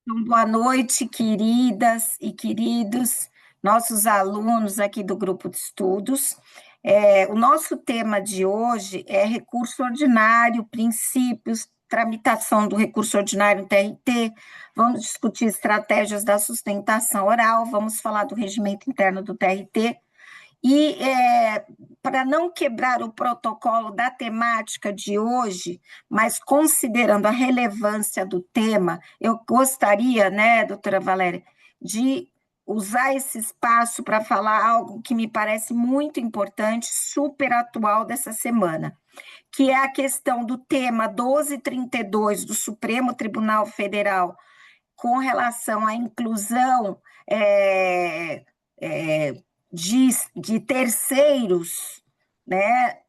Então, boa noite, queridas e queridos, nossos alunos aqui do grupo de estudos. O nosso tema de hoje é recurso ordinário, princípios, tramitação do recurso ordinário no TRT. Vamos discutir estratégias da sustentação oral, vamos falar do regimento interno do TRT. E para não quebrar o protocolo da temática de hoje, mas considerando a relevância do tema, eu gostaria, né, doutora Valéria, de usar esse espaço para falar algo que me parece muito importante, super atual dessa semana, que é a questão do tema 1232 do Supremo Tribunal Federal com relação à inclusão de terceiros, né,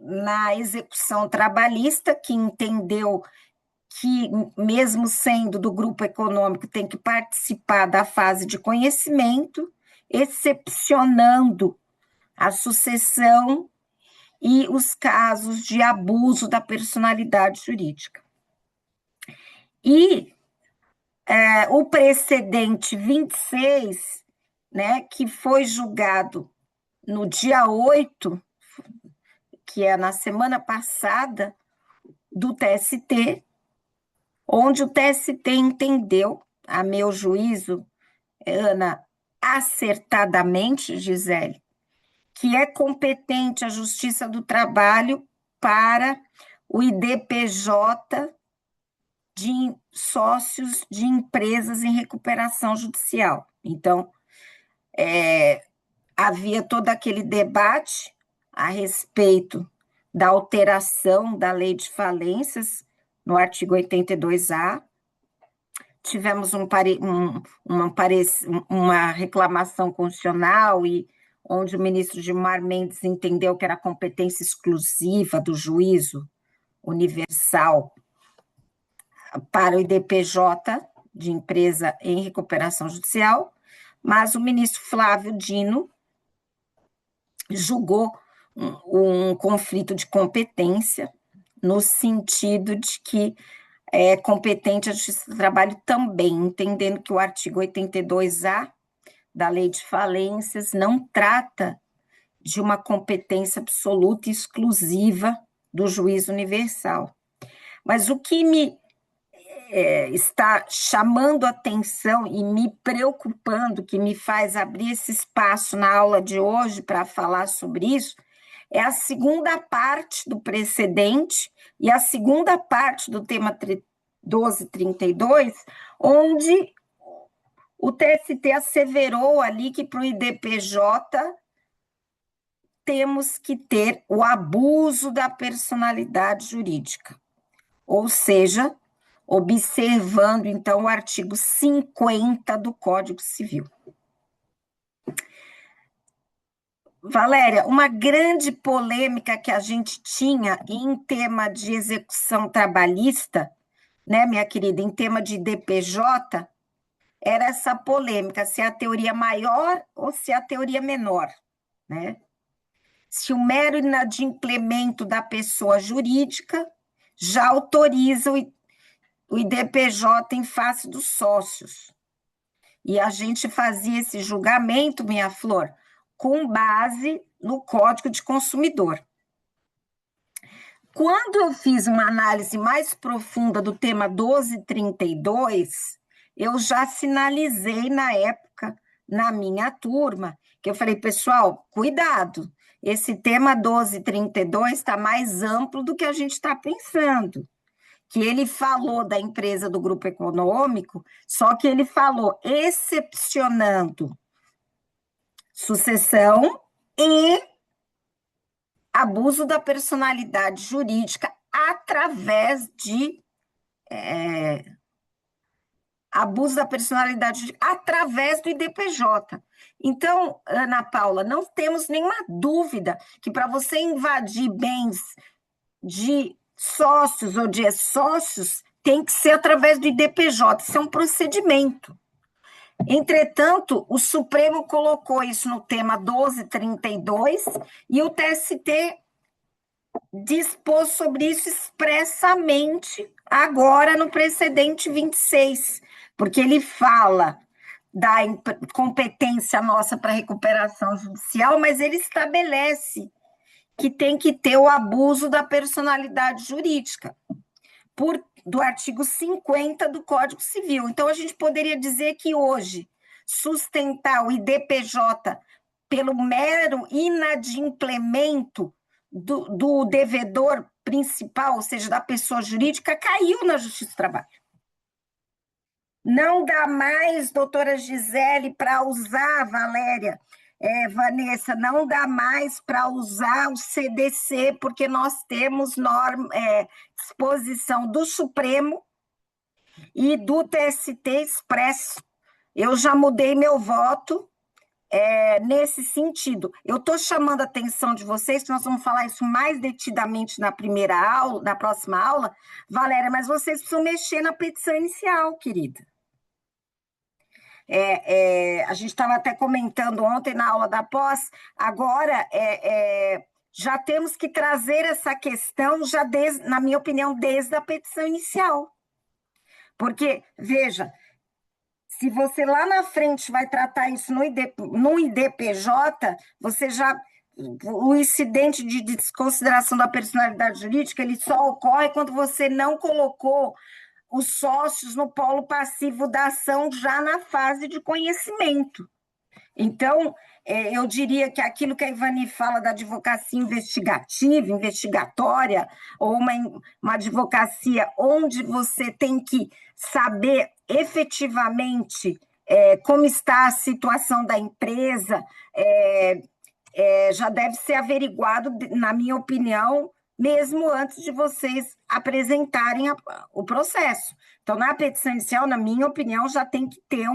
na execução trabalhista, que entendeu que, mesmo sendo do grupo econômico, tem que participar da fase de conhecimento, excepcionando a sucessão e os casos de abuso da personalidade jurídica. E o precedente 26, né, que foi julgado no dia 8, que é na semana passada, do TST, onde o TST entendeu, a meu juízo, Ana, acertadamente, Gisele, que é competente a Justiça do Trabalho para o IDPJ de sócios de empresas em recuperação judicial. Então, havia todo aquele debate a respeito da alteração da lei de falências no artigo 82A. Tivemos uma reclamação constitucional e onde o ministro Gilmar Mendes entendeu que era competência exclusiva do juízo universal para o IDPJ de empresa em recuperação judicial, mas o ministro Flávio Dino julgou um conflito de competência, no sentido de que é competente a Justiça do Trabalho também, entendendo que o artigo 82A da Lei de Falências não trata de uma competência absoluta e exclusiva do juiz universal. Mas o que me está chamando a atenção e me preocupando, que me faz abrir esse espaço na aula de hoje para falar sobre isso, é a segunda parte do precedente e a segunda parte do tema 1232, onde o TST asseverou ali que para o IDPJ temos que ter o abuso da personalidade jurídica, ou seja, observando, então, o artigo 50 do Código Civil. Valéria, uma grande polêmica que a gente tinha em tema de execução trabalhista, né, minha querida, em tema de DPJ, era essa polêmica, se é a teoria maior ou se é a teoria menor, né? Se o mero inadimplemento da pessoa jurídica já autoriza o IDPJ em face dos sócios. E a gente fazia esse julgamento, minha flor, com base no Código de Consumidor. Quando eu fiz uma análise mais profunda do tema 1232, eu já sinalizei na época, na minha turma, que eu falei, pessoal, cuidado, esse tema 1232 está mais amplo do que a gente está pensando. Que ele falou da empresa do grupo econômico, só que ele falou excepcionando sucessão e abuso da personalidade jurídica através de abuso da personalidade jurídica através do IDPJ. Então, Ana Paula, não temos nenhuma dúvida que para você invadir bens de sócios ou de sócios tem que ser através do IDPJ, isso é um procedimento. Entretanto, o Supremo colocou isso no tema 1232 e o TST dispôs sobre isso expressamente agora no precedente 26, porque ele fala da competência nossa para recuperação judicial, mas ele estabelece que tem que ter o abuso da personalidade jurídica, do artigo 50 do Código Civil. Então, a gente poderia dizer que hoje, sustentar o IDPJ pelo mero inadimplemento do devedor principal, ou seja, da pessoa jurídica, caiu na Justiça do Trabalho. Não dá mais, doutora Gisele, para usar, Valéria, Vanessa, não dá mais para usar o CDC, porque nós temos disposição do Supremo e do TST expresso. Eu já mudei meu voto nesse sentido. Eu estou chamando a atenção de vocês, que nós vamos falar isso mais detidamente na primeira aula, na próxima aula, Valéria, mas vocês precisam mexer na petição inicial, querida. A gente estava até comentando ontem na aula da pós, agora já temos que trazer essa questão, na minha opinião, desde a petição inicial. Porque, veja, se você lá na frente vai tratar isso no IDPJ, o incidente de desconsideração da personalidade jurídica, ele só ocorre quando você não colocou os sócios no polo passivo da ação já na fase de conhecimento. Então, eu diria que aquilo que a Ivani fala da advocacia investigativa, investigatória, ou uma advocacia onde você tem que saber efetivamente como está a situação da empresa, já deve ser averiguado, na minha opinião, mesmo antes de vocês apresentarem o processo. Então, na petição inicial, na minha opinião, já tem que ter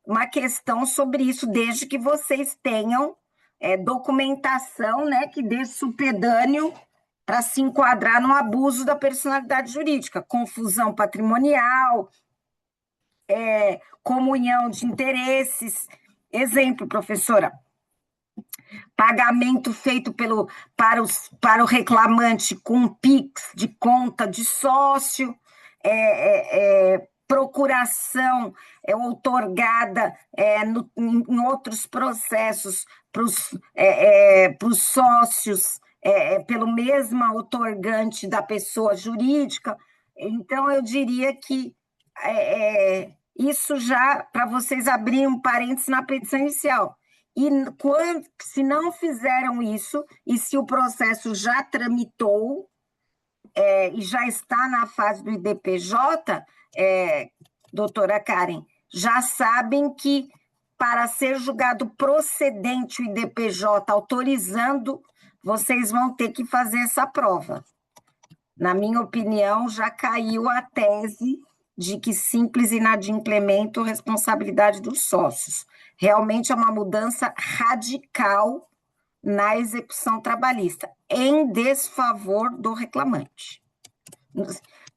uma questão sobre isso, desde que vocês tenham documentação, né, que dê supedâneo para se enquadrar no abuso da personalidade jurídica, confusão patrimonial, comunhão de interesses. Exemplo, professora, pagamento feito para o reclamante com PIX de conta de sócio, procuração outorgada em outros processos para os sócios pelo mesmo outorgante da pessoa jurídica. Então, eu diria que isso já, para vocês abrirem um parênteses na petição inicial. E se não fizeram isso, e se o processo já tramitou e já está na fase do IDPJ, doutora Karen, já sabem que para ser julgado procedente o IDPJ autorizando, vocês vão ter que fazer essa prova. Na minha opinião, já caiu a tese de que simples inadimplemento responsabilidade dos sócios. Realmente é uma mudança radical na execução trabalhista, em desfavor do reclamante.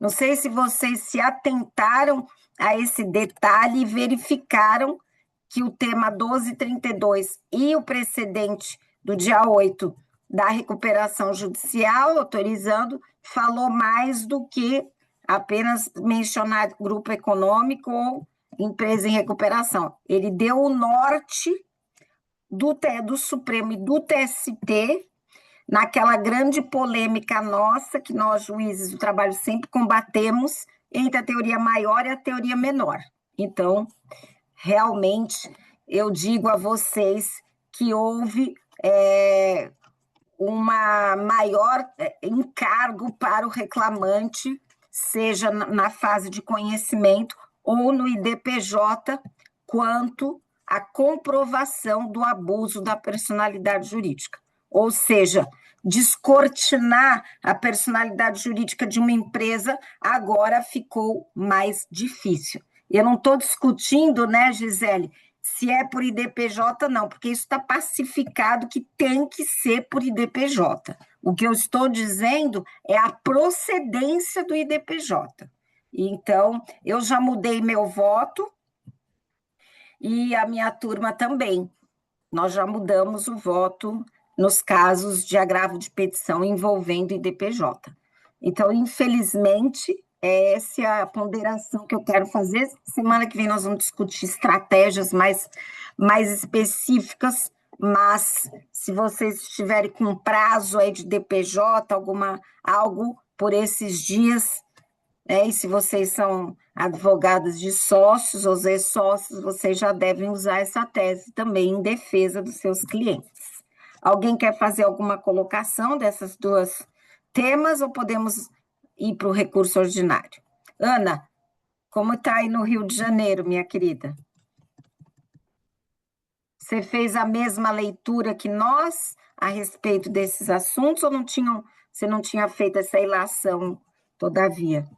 Não sei se vocês se atentaram a esse detalhe e verificaram que o tema 1232 e o precedente do dia 8 da recuperação judicial, autorizando, falou mais do que apenas mencionar grupo econômico ou empresa em recuperação. Ele deu o norte do Supremo e do TST naquela grande polêmica nossa, que nós, juízes do trabalho, sempre combatemos, entre a teoria maior e a teoria menor. Então, realmente, eu digo a vocês que houve uma maior encargo para o reclamante, seja na fase de conhecimento ou no IDPJ, quanto à comprovação do abuso da personalidade jurídica. Ou seja, descortinar a personalidade jurídica de uma empresa agora ficou mais difícil. Eu não estou discutindo, né, Gisele, se é por IDPJ, não, porque isso está pacificado que tem que ser por IDPJ. O que eu estou dizendo é a procedência do IDPJ. Então, eu já mudei meu voto e a minha turma também. Nós já mudamos o voto nos casos de agravo de petição envolvendo IDPJ. Então, infelizmente, Essa é a ponderação que eu quero fazer. Semana que vem nós vamos discutir estratégias mais específicas, mas se vocês estiverem com prazo aí de DPJ, algo por esses dias, né? E se vocês são advogados de sócios ou ex-sócios, vocês já devem usar essa tese também em defesa dos seus clientes. Alguém quer fazer alguma colocação dessas duas temas ou podemos ir para o recurso ordinário? Ana, como está aí no Rio de Janeiro, minha querida? Você fez a mesma leitura que nós a respeito desses assuntos ou você não tinha feito essa ilação todavia?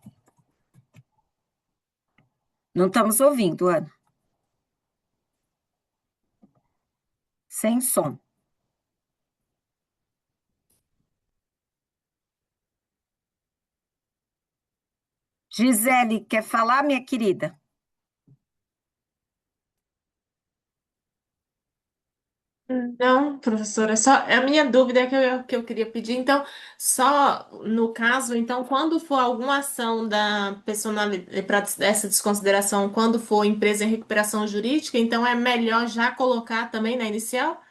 Não estamos ouvindo, Ana. Sem som. Gisele, quer falar, minha querida? Não, professora, só a minha dúvida é que eu queria pedir, então, só no caso, então, quando for alguma ação da personalidade, para essa desconsideração, quando for empresa em recuperação jurídica, então é melhor já colocar também na inicial?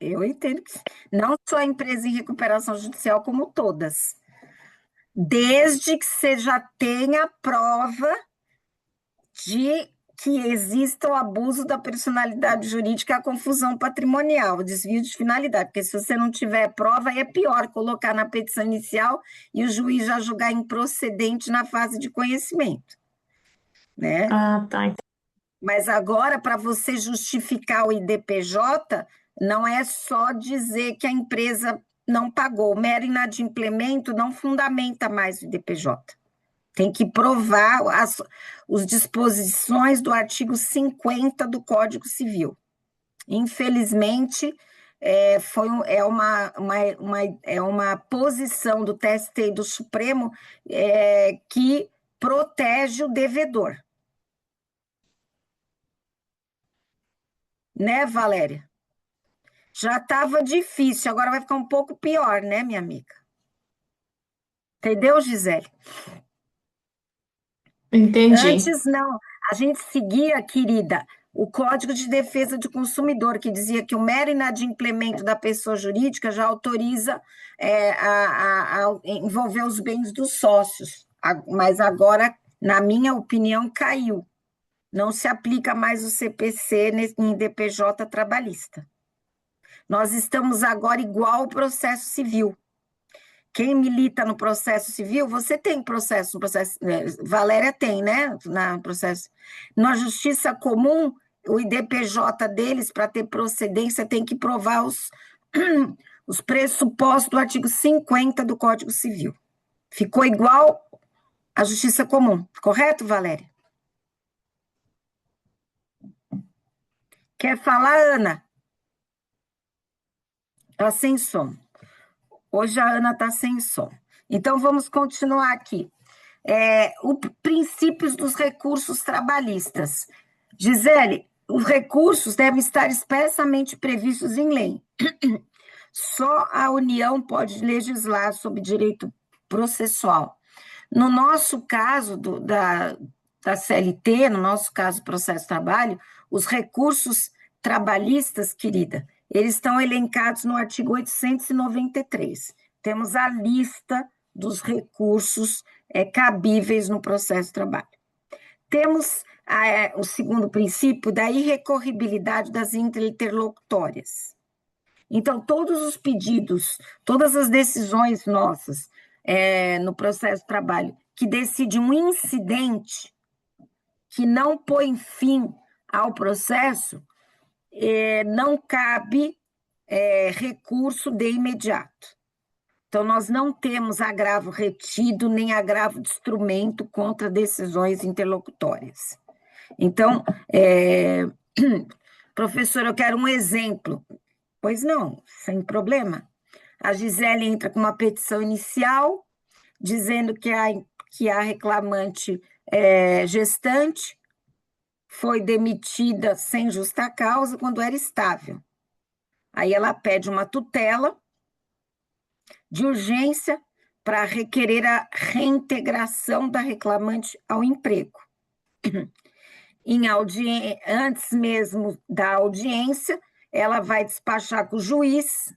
Eu entendo que não só a empresa em recuperação judicial, como todas. Desde que você já tenha prova de que exista o abuso da personalidade jurídica, a confusão patrimonial, o desvio de finalidade, porque se você não tiver prova, aí é pior colocar na petição inicial e o juiz já julgar improcedente na fase de conhecimento, né? Ah, tá. Mas agora, para você justificar o IDPJ, não é só dizer que a empresa não pagou. O mero inadimplemento não fundamenta mais o IDPJ. Tem que provar as disposições do artigo 50 do Código Civil. Infelizmente, é uma posição do TST e do Supremo que protege o devedor. Né, Valéria? Já estava difícil, agora vai ficar um pouco pior, né, minha amiga? Entendeu, Gisele? Entendi. Antes não, a gente seguia, querida, o Código de Defesa do Consumidor, que dizia que o mero inadimplemento da pessoa jurídica já autoriza a envolver os bens dos sócios. Mas agora, na minha opinião, caiu. Não se aplica mais o CPC em DPJ trabalhista. Nós estamos agora igual ao processo civil. Quem milita no processo civil, você tem processo, Valéria tem, né? Na processo. Na justiça comum, o IDPJ deles, para ter procedência, tem que provar os pressupostos do artigo 50 do Código Civil. Ficou igual à justiça comum, correto, Valéria? Quer falar, Ana? Está sem som. Hoje a Ana está sem som. Então, vamos continuar aqui. Os princípios dos recursos trabalhistas. Gisele, os recursos devem estar expressamente previstos em lei. Só a União pode legislar sobre direito processual. No nosso caso da CLT, no nosso caso processo de trabalho, os recursos trabalhistas, querida, eles estão elencados no artigo 893. Temos a lista dos recursos cabíveis no processo de trabalho. Temos o segundo princípio da irrecorribilidade das interlocutórias. Então, todos os pedidos, todas as decisões nossas no processo de trabalho que decide um incidente que não põe fim ao processo, não cabe recurso de imediato. Então, nós não temos agravo retido nem agravo de instrumento contra decisões interlocutórias. Então, professor, eu quero um exemplo. Pois não, sem problema. A Gisele entra com uma petição inicial, dizendo que a reclamante gestante foi demitida sem justa causa quando era estável. Aí ela pede uma tutela de urgência para requerer a reintegração da reclamante ao emprego. Antes mesmo da audiência, ela vai despachar com o juiz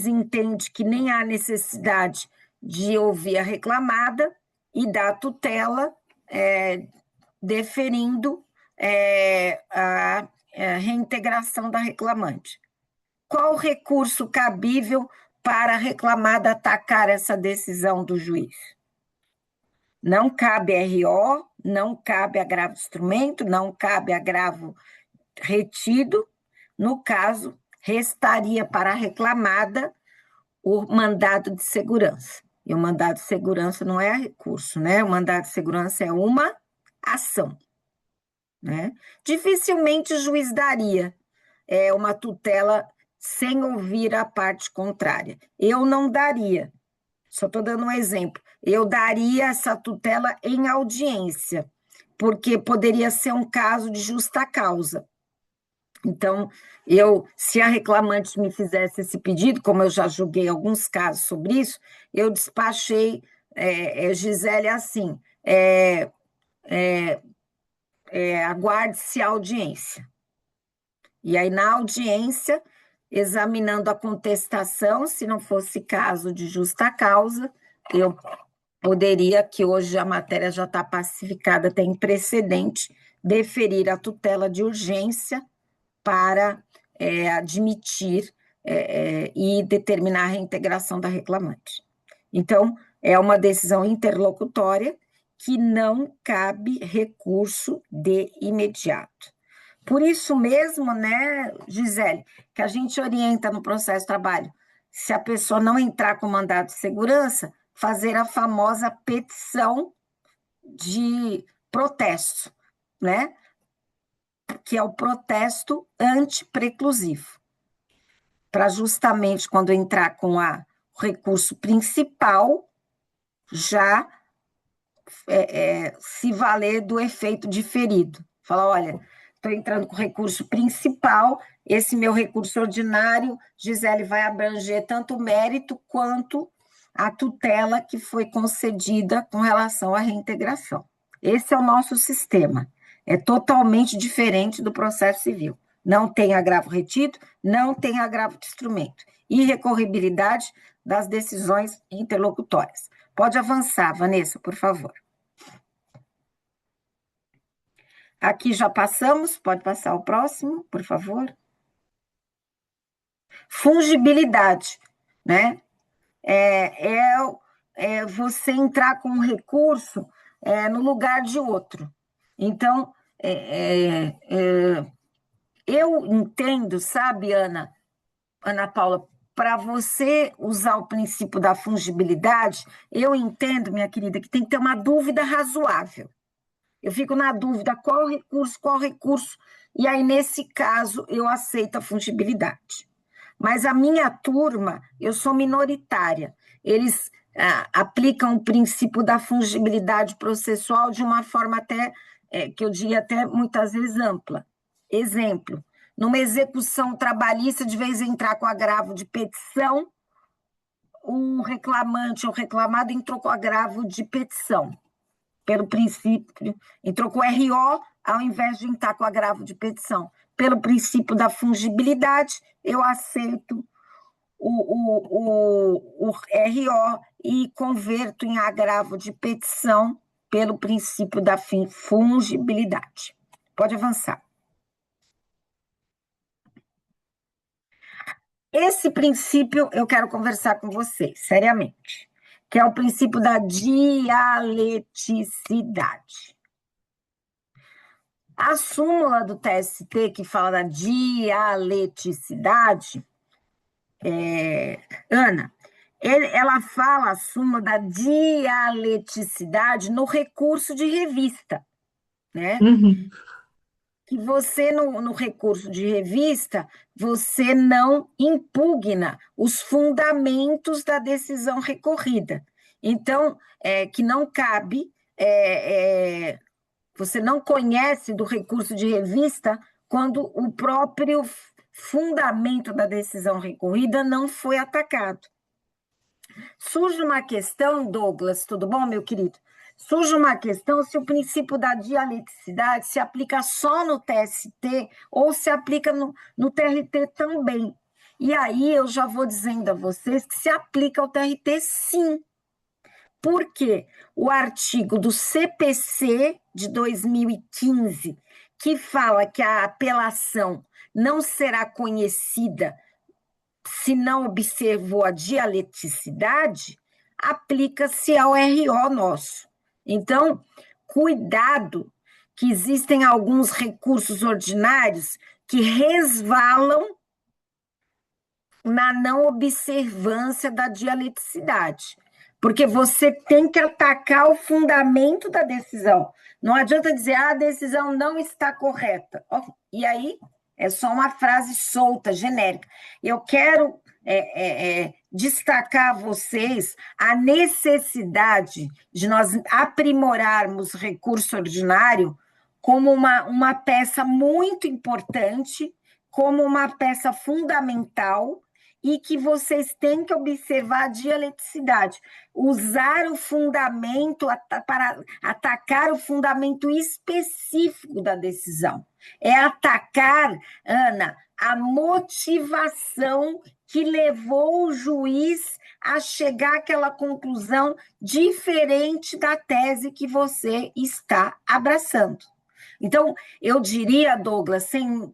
entende que nem há necessidade de ouvir a reclamada e dá tutela, deferindo a reintegração da reclamante. Qual o recurso cabível para a reclamada atacar essa decisão do juiz? Não cabe RO, não cabe agravo de instrumento, não cabe agravo retido. No caso, restaria para a reclamada o mandado de segurança. E o mandado de segurança não é recurso, né? O mandado de segurança é uma ação, né? Dificilmente o juiz daria uma tutela sem ouvir a parte contrária. Eu não daria, só estou dando um exemplo. Eu daria essa tutela em audiência, porque poderia ser um caso de justa causa. Então, se a reclamante me fizesse esse pedido, como eu já julguei alguns casos sobre isso, eu despachei, Gisele, assim, aguarde-se a audiência. E aí, na audiência, examinando a contestação, se não fosse caso de justa causa, eu poderia, que hoje a matéria já está pacificada, tem precedente, deferir a tutela de urgência para admitir e determinar a reintegração da reclamante. Então, é uma decisão interlocutória que não cabe recurso de imediato. Por isso mesmo, né, Gisele, que a gente orienta no processo de trabalho, se a pessoa não entrar com mandado de segurança, fazer a famosa petição de protesto, né? Que é o protesto antipreclusivo, para justamente quando entrar com o recurso principal, já se valer do efeito diferido. Falar, olha, estou entrando com o recurso principal, esse meu recurso ordinário, Gisele, vai abranger tanto o mérito quanto a tutela que foi concedida com relação à reintegração. Esse é o nosso sistema. É totalmente diferente do processo civil. Não tem agravo retido, não tem agravo de instrumento. Irrecorribilidade das decisões interlocutórias. Pode avançar, Vanessa, por favor. Aqui já passamos, pode passar o próximo, por favor. Fungibilidade, né? Você entrar com um recurso no lugar de outro. Então, eu entendo, sabe, Ana Paula, para você usar o princípio da fungibilidade, eu entendo, minha querida, que tem que ter uma dúvida razoável. Eu fico na dúvida qual recurso, e aí, nesse caso, eu aceito a fungibilidade. Mas a minha turma, eu sou minoritária, eles aplicam o princípio da fungibilidade processual de uma forma até, que eu diria até muitas vezes ampla. Exemplo, numa execução trabalhista, de vez em entrar com agravo de petição, o reclamante ou reclamado entrou com agravo de petição, pelo princípio, entrou com RO ao invés de entrar com agravo de petição. Pelo princípio da fungibilidade, eu aceito o RO e converto em agravo de petição pelo princípio da fungibilidade. Pode avançar. Esse princípio eu quero conversar com vocês, seriamente, que é o princípio da dialeticidade. A súmula do TST, que fala da dialeticidade, Ana, ela fala a súmula da dialeticidade no recurso de revista, né? Uhum. Que você, no recurso de revista, você não impugna os fundamentos da decisão recorrida. Então, que não cabe, você não conhece do recurso de revista quando o próprio fundamento da decisão recorrida não foi atacado. Surge uma questão, Douglas, tudo bom, meu querido? Surge uma questão se o princípio da dialeticidade se aplica só no TST ou se aplica no TRT também. E aí eu já vou dizendo a vocês que se aplica ao TRT sim. Por quê? O artigo do CPC de 2015, que fala que a apelação não será conhecida se não observou a dialeticidade, aplica-se ao RO nosso. Então, cuidado, que existem alguns recursos ordinários que resvalam na não observância da dialeticidade, porque você tem que atacar o fundamento da decisão. Não adianta dizer, a decisão não está correta. E aí, é só uma frase solta, genérica. Eu quero destacar a vocês a necessidade de nós aprimorarmos recurso ordinário como uma peça muito importante, como uma peça fundamental, e que vocês têm que observar a dialeticidade, usar o fundamento para atacar o fundamento específico da decisão. É atacar, Ana, a motivação que levou o juiz a chegar àquela conclusão diferente da tese que você está abraçando. Então, eu diria, Douglas, sem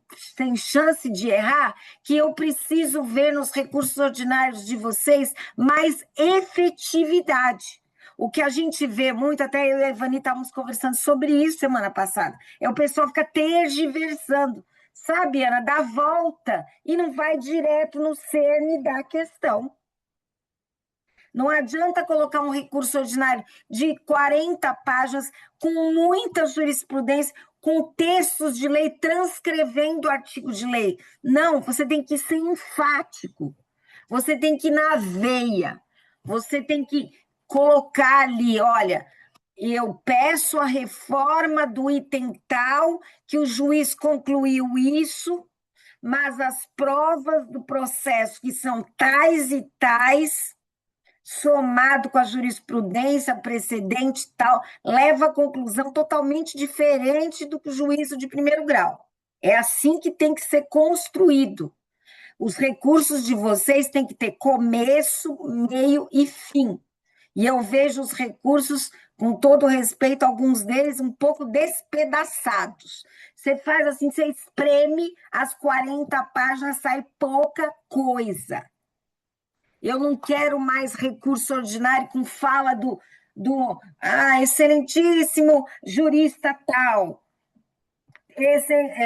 chance de errar, que eu preciso ver nos recursos ordinários de vocês mais efetividade. O que a gente vê muito, até eu e a Ivani estávamos conversando sobre isso semana passada, é o pessoal fica tergiversando, sabe, Ana, dá volta e não vai direto no cerne da questão. Não adianta colocar um recurso ordinário de 40 páginas, com muita jurisprudência, com textos de lei, transcrevendo artigo de lei. Não, você tem que ser enfático. Você tem que ir na veia. Você tem que colocar ali, olha, eu peço a reforma do item tal, que o juiz concluiu isso, mas as provas do processo, que são tais e tais, somado com a jurisprudência precedente e tal, leva a conclusão totalmente diferente do que o juízo de primeiro grau. É assim que tem que ser construído. Os recursos de vocês têm que ter começo, meio e fim. E eu vejo os recursos, com todo respeito, alguns deles um pouco despedaçados. Você faz assim, você espreme as 40 páginas, sai pouca coisa. Eu não quero mais recurso ordinário com fala do excelentíssimo jurista tal,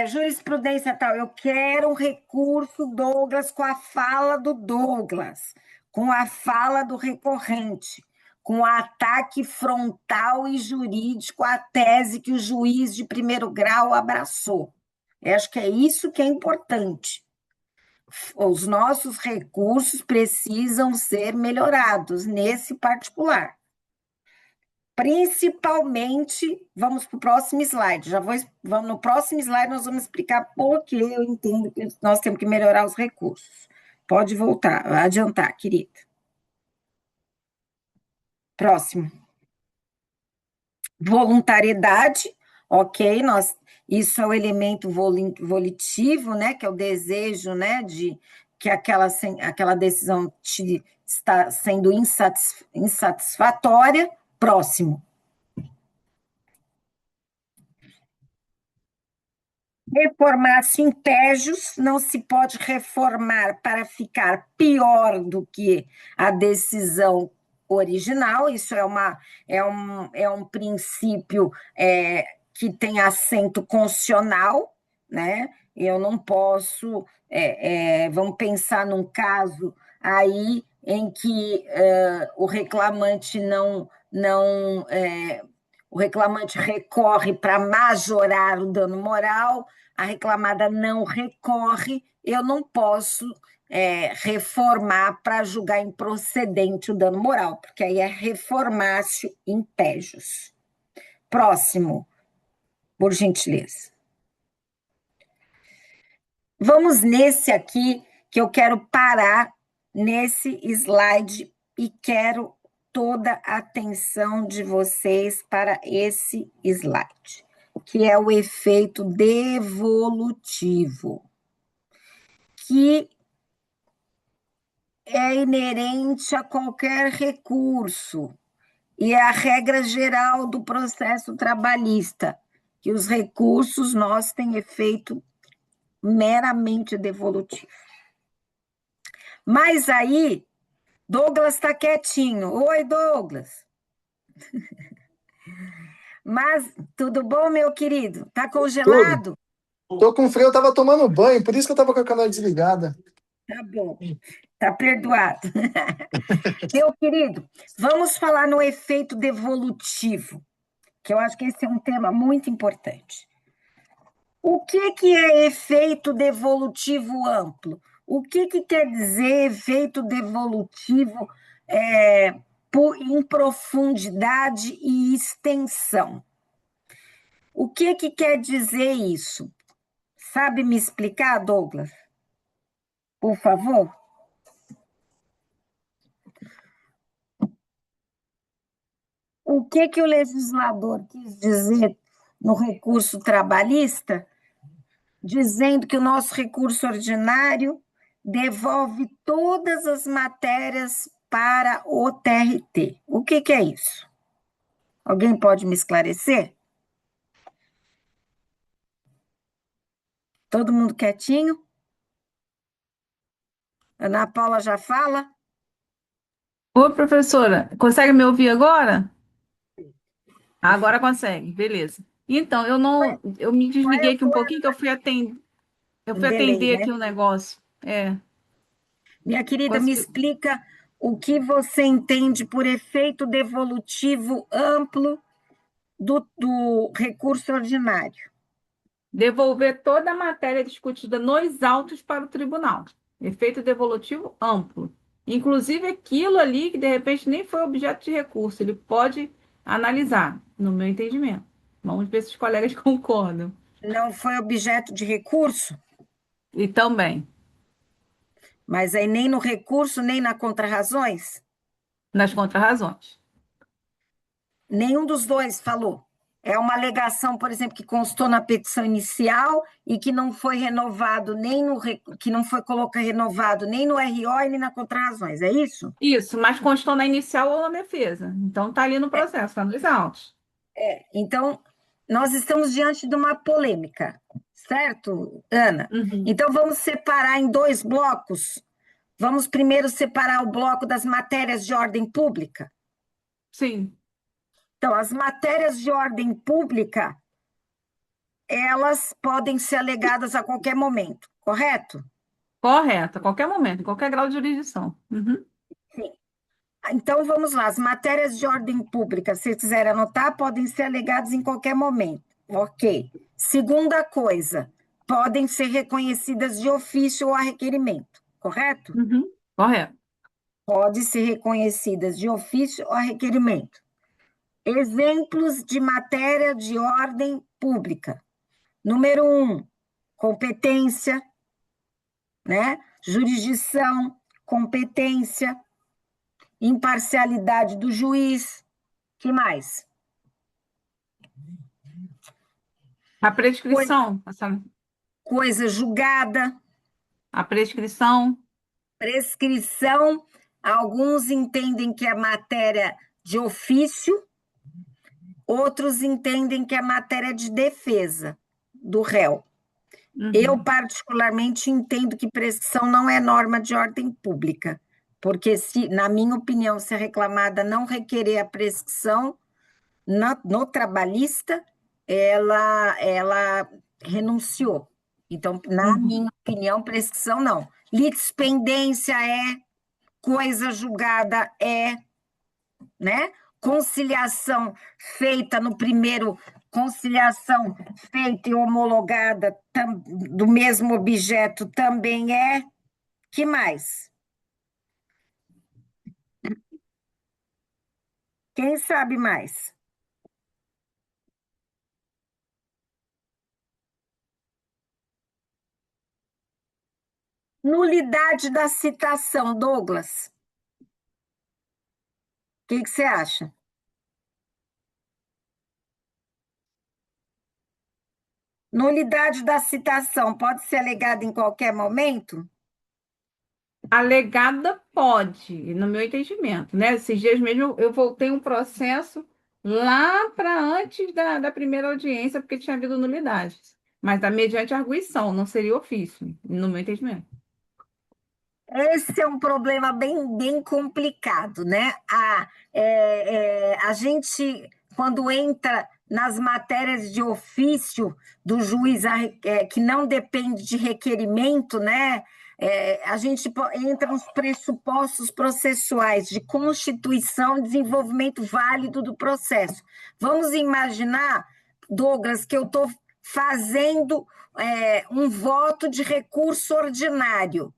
jurisprudência tal. Eu quero um recurso, Douglas, com a fala do Douglas, com a fala do recorrente, com o ataque frontal e jurídico à tese que o juiz de primeiro grau abraçou. Eu acho que é isso que é importante. Os nossos recursos precisam ser melhorados nesse particular. Principalmente, vamos para o próximo slide. Vamos no próximo slide, nós vamos explicar por que eu entendo que nós temos que melhorar os recursos. Pode voltar, adiantar, querida. Próximo. Voluntariedade, ok, isso é o elemento volitivo, né, que é o desejo, né, de que aquela decisão está sendo insatisfatória. Próximo. Reformar-se em pégios, não se pode reformar para ficar pior do que a decisão original, isso é um princípio que tem assento constitucional, né? Eu não posso, vamos pensar num caso aí em que o reclamante o reclamante recorre para majorar o dano moral, a reclamada não recorre, eu não posso reformar para julgar improcedente o dano moral, porque aí é reformácio in pejus. Próximo, por gentileza. Vamos nesse aqui, que eu quero parar nesse slide e quero toda a atenção de vocês para esse slide, que é o efeito devolutivo, que é inerente a qualquer recurso e é a regra geral do processo trabalhista, que os recursos nós têm efeito meramente devolutivo. Mas aí, Douglas está quietinho. Oi, Douglas. Mas tudo bom, meu querido? Tá Tudo. congelado? Tô com frio, eu tava tomando banho, por isso que eu tava com a câmera desligada. Tá bom, tá perdoado. Meu querido, vamos falar no efeito devolutivo, que eu acho que esse é um tema muito importante. O que é efeito devolutivo amplo? O que quer dizer efeito devolutivo em profundidade e extensão? O que quer dizer isso? Sabe me explicar, Douglas? Por favor? O que o legislador quis dizer no recurso trabalhista, dizendo que o nosso recurso ordinário devolve todas as matérias para o TRT? O que é isso? Alguém pode me esclarecer? Todo mundo quietinho? Ana Paula já fala? Oi, professora, consegue me ouvir agora? Agora consegue, beleza. Então, eu me Qual é desliguei a aqui um tua... pouquinho que eu Um fui delay, atender né? aqui um negócio. Minha querida, me Consegui. explica o que você entende por efeito devolutivo amplo do recurso ordinário. Devolver toda a matéria discutida nos autos para o tribunal. Efeito devolutivo amplo. Inclusive aquilo ali que de repente nem foi objeto de recurso, ele pode analisar, no meu entendimento. Vamos ver se os colegas concordam. Não foi objeto de recurso, E também, mas aí nem no recurso, nem na contrarrazões? nas contrarrazões. Nenhum dos dois falou. É uma alegação, por exemplo, que constou na petição inicial e que não foi renovado nem no que não foi colocado renovado nem no RO e nem na contrarrazões, é isso? Isso, mas constou na inicial ou na defesa. Então tá ali no processo, tá nos autos. Então, nós estamos diante de uma polêmica, certo, Ana? Uhum. Então, vamos separar em dois blocos. Vamos primeiro separar o bloco das matérias de ordem pública. Sim, Então, as matérias de ordem pública, elas podem ser alegadas a qualquer momento, correto? correto, a qualquer momento, em qualquer grau de jurisdição. Uhum. Sim. Então, vamos lá. As matérias de ordem pública, se quiser anotar, podem ser alegadas em qualquer momento. Ok. Segunda coisa, podem ser reconhecidas de ofício ou a requerimento, correto? Uhum. Correto. Pode ser reconhecidas de ofício ou a requerimento. Exemplos de matéria de ordem pública. Número 1, competência, né? Jurisdição, competência, imparcialidade do juiz. Que mais? A Coisa, prescrição, coisa julgada, a prescrição, prescrição. Alguns entendem que é matéria de ofício, outros entendem que é matéria de defesa do réu. Eu, uhum. particularmente, entendo que prescrição não é norma de ordem pública, porque, se, na minha opinião, se a reclamada não requerer a prescrição no trabalhista, ela renunciou. Então, na Uhum. minha opinião, prescrição não. Litispendência é, coisa julgada é, né? Conciliação feita no primeiro, conciliação feita e homologada do mesmo objeto também é. Que mais? Quem sabe mais? Nulidade da citação, Douglas. que você acha? Nulidade da citação pode ser alegada em qualquer momento? Alegada pode, no meu entendimento, né? Esses dias mesmo eu voltei um processo lá para antes da primeira audiência, porque tinha havido nulidade. Mas tá mediante arguição, não seria ofício, no meu entendimento. Esse é um problema bem complicado, né? A gente, quando entra nas matérias de ofício do juiz que não depende de requerimento, né? A gente entra nos pressupostos processuais de constituição e desenvolvimento válido do processo. Vamos imaginar, Douglas, que eu estou fazendo um voto de recurso ordinário.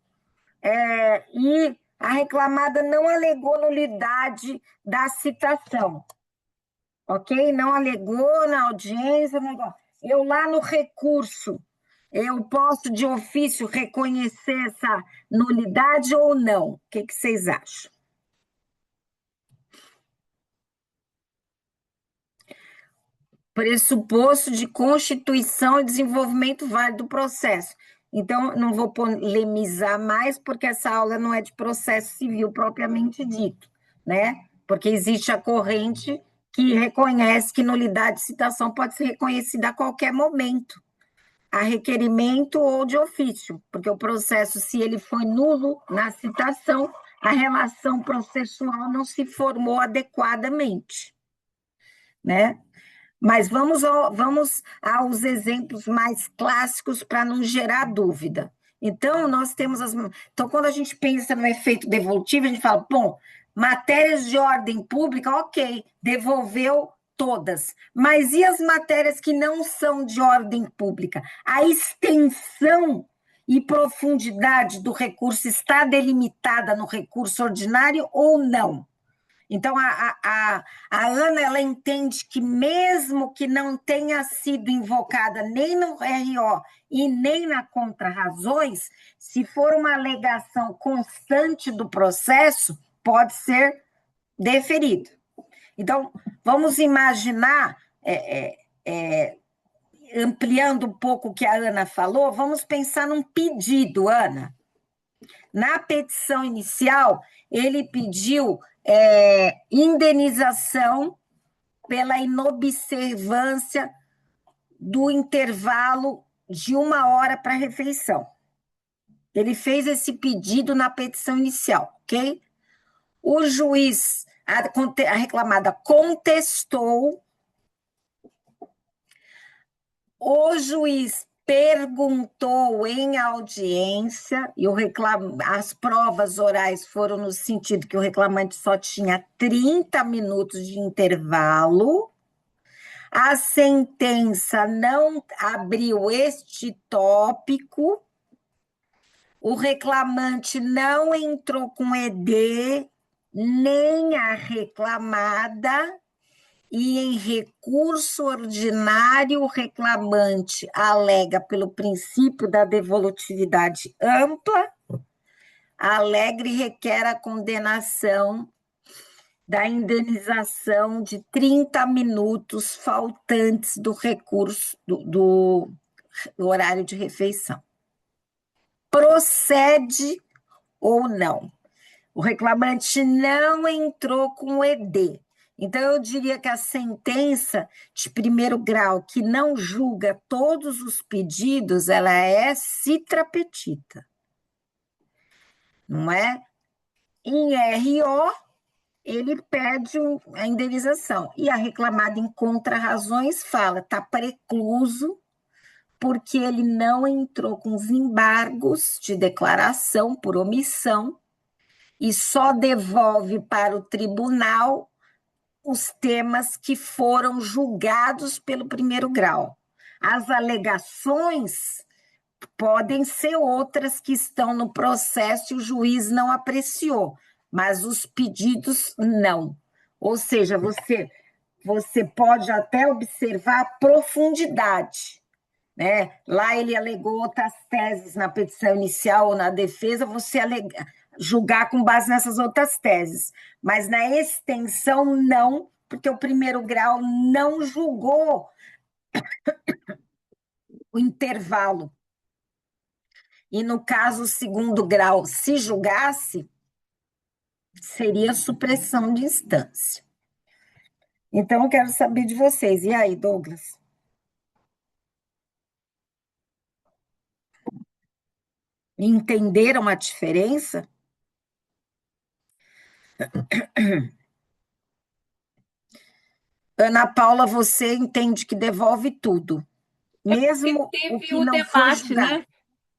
E a reclamada não alegou nulidade da citação, ok? Não alegou na audiência, eu lá no recurso, eu posso de ofício reconhecer essa nulidade ou não? O que vocês acham? Pressuposto de constituição e desenvolvimento válido do processo. Então, não vou polemizar mais, porque essa aula não é de processo civil propriamente dito, né? Porque existe a corrente que reconhece que nulidade de citação pode ser reconhecida a qualquer momento, a requerimento ou de ofício, porque o processo, se ele foi nulo na citação, a relação processual não se formou adequadamente, né? Mas vamos aos exemplos mais clássicos para não gerar dúvida. Então, nós temos Então, quando a gente pensa no efeito devolutivo, a gente fala, bom, matérias de ordem pública, ok, devolveu todas. Mas e as matérias que não são de ordem pública? A extensão e profundidade do recurso está delimitada no recurso ordinário ou não? Então, a Ana, ela entende que mesmo que não tenha sido invocada nem no RO e nem na contrarrazões, se for uma alegação constante do processo, pode ser deferido. Então, vamos imaginar, ampliando um pouco o que a Ana falou, vamos pensar num pedido, Ana. Na petição inicial, ele pediu indenização pela inobservância do intervalo de 1 hora para a refeição. Ele fez esse pedido na petição inicial, ok? O juiz, a reclamada contestou, o juiz perguntou em audiência, e as provas orais foram no sentido que o reclamante só tinha 30 minutos de intervalo, a sentença não abriu este tópico, o reclamante não entrou com ED, nem a reclamada, e em recurso ordinário, o reclamante alega pelo princípio da devolutividade ampla, alega e requer a condenação da indenização de 30 minutos faltantes do recurso do horário de refeição. Procede ou não? O reclamante não entrou com ED. Então, eu diria que a sentença de primeiro grau, que não julga todos os pedidos, ela é citra petita, não é? Em RO, ele pede a indenização. E a reclamada em contrarrazões fala, está precluso, porque ele não entrou com os embargos de declaração por omissão e só devolve para o tribunal os temas que foram julgados pelo primeiro grau. As alegações podem ser outras que estão no processo e o juiz não apreciou, mas os pedidos não. Ou seja, você pode até observar a profundidade, né? Lá ele alegou outras teses na petição inicial ou na defesa, você julgar com base nessas outras teses. Mas na extensão, não, porque o primeiro grau não julgou o intervalo. E, no caso, o segundo grau, se julgasse, seria supressão de instância. Então, eu quero saber de vocês. E aí, Douglas? Entenderam a diferença? Ana Paula, você entende que devolve tudo, mesmo o Teve que o não foi debate, julgado.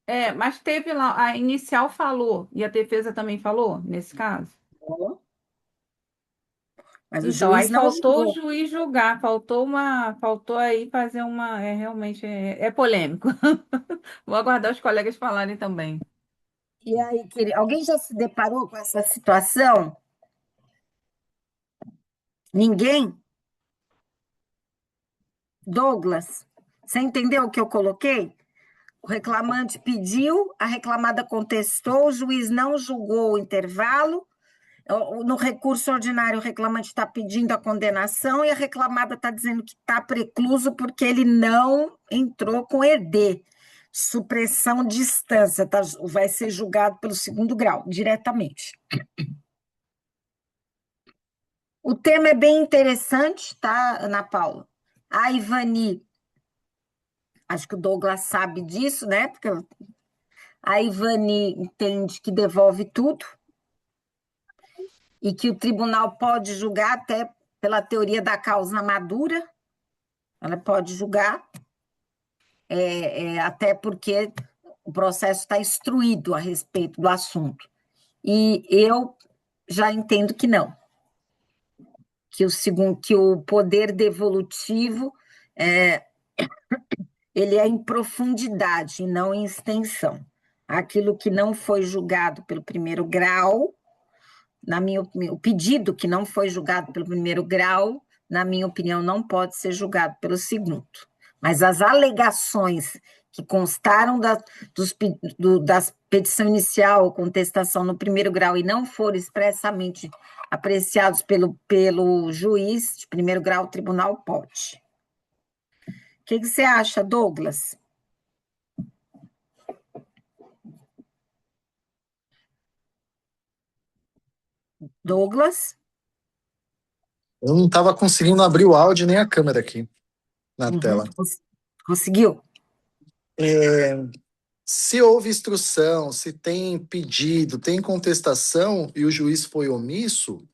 né? Mas teve lá, a inicial falou, e a defesa também falou, nesse caso? Mas o Então, aí juiz não faltou o julgou. juiz julgar, faltou aí fazer realmente é polêmico. Vou aguardar os colegas falarem também. E aí, alguém já se deparou com essa situação? Ninguém? Douglas, você entendeu o que eu coloquei? O reclamante pediu, a reclamada contestou, o juiz não julgou o intervalo. No recurso ordinário, o reclamante está pedindo a condenação e a reclamada está dizendo que está precluso porque ele não entrou com ED, supressão de instância, tá? Vai ser julgado pelo segundo grau, diretamente. O tema é bem interessante, tá, Ana Paula? A Ivani, acho que o Douglas sabe disso, né? Porque a Ivani entende que devolve tudo e que o tribunal pode julgar até pela teoria da causa madura, ela pode julgar, até porque o processo está instruído a respeito do assunto. E eu já entendo que não, que o poder devolutivo ele é em profundidade e não em extensão. Aquilo que não foi julgado pelo primeiro grau, o pedido que não foi julgado pelo primeiro grau, na minha opinião, não pode ser julgado pelo segundo. Mas as alegações que constaram da petição inicial ou contestação no primeiro grau e não foram expressamente apreciados pelo juiz de primeiro grau, o tribunal pode. O que você acha, Douglas? Douglas? Eu não estava conseguindo abrir o áudio nem a câmera aqui na tela. Conseguiu? Se houve instrução, se tem pedido, tem contestação e o juiz foi omisso,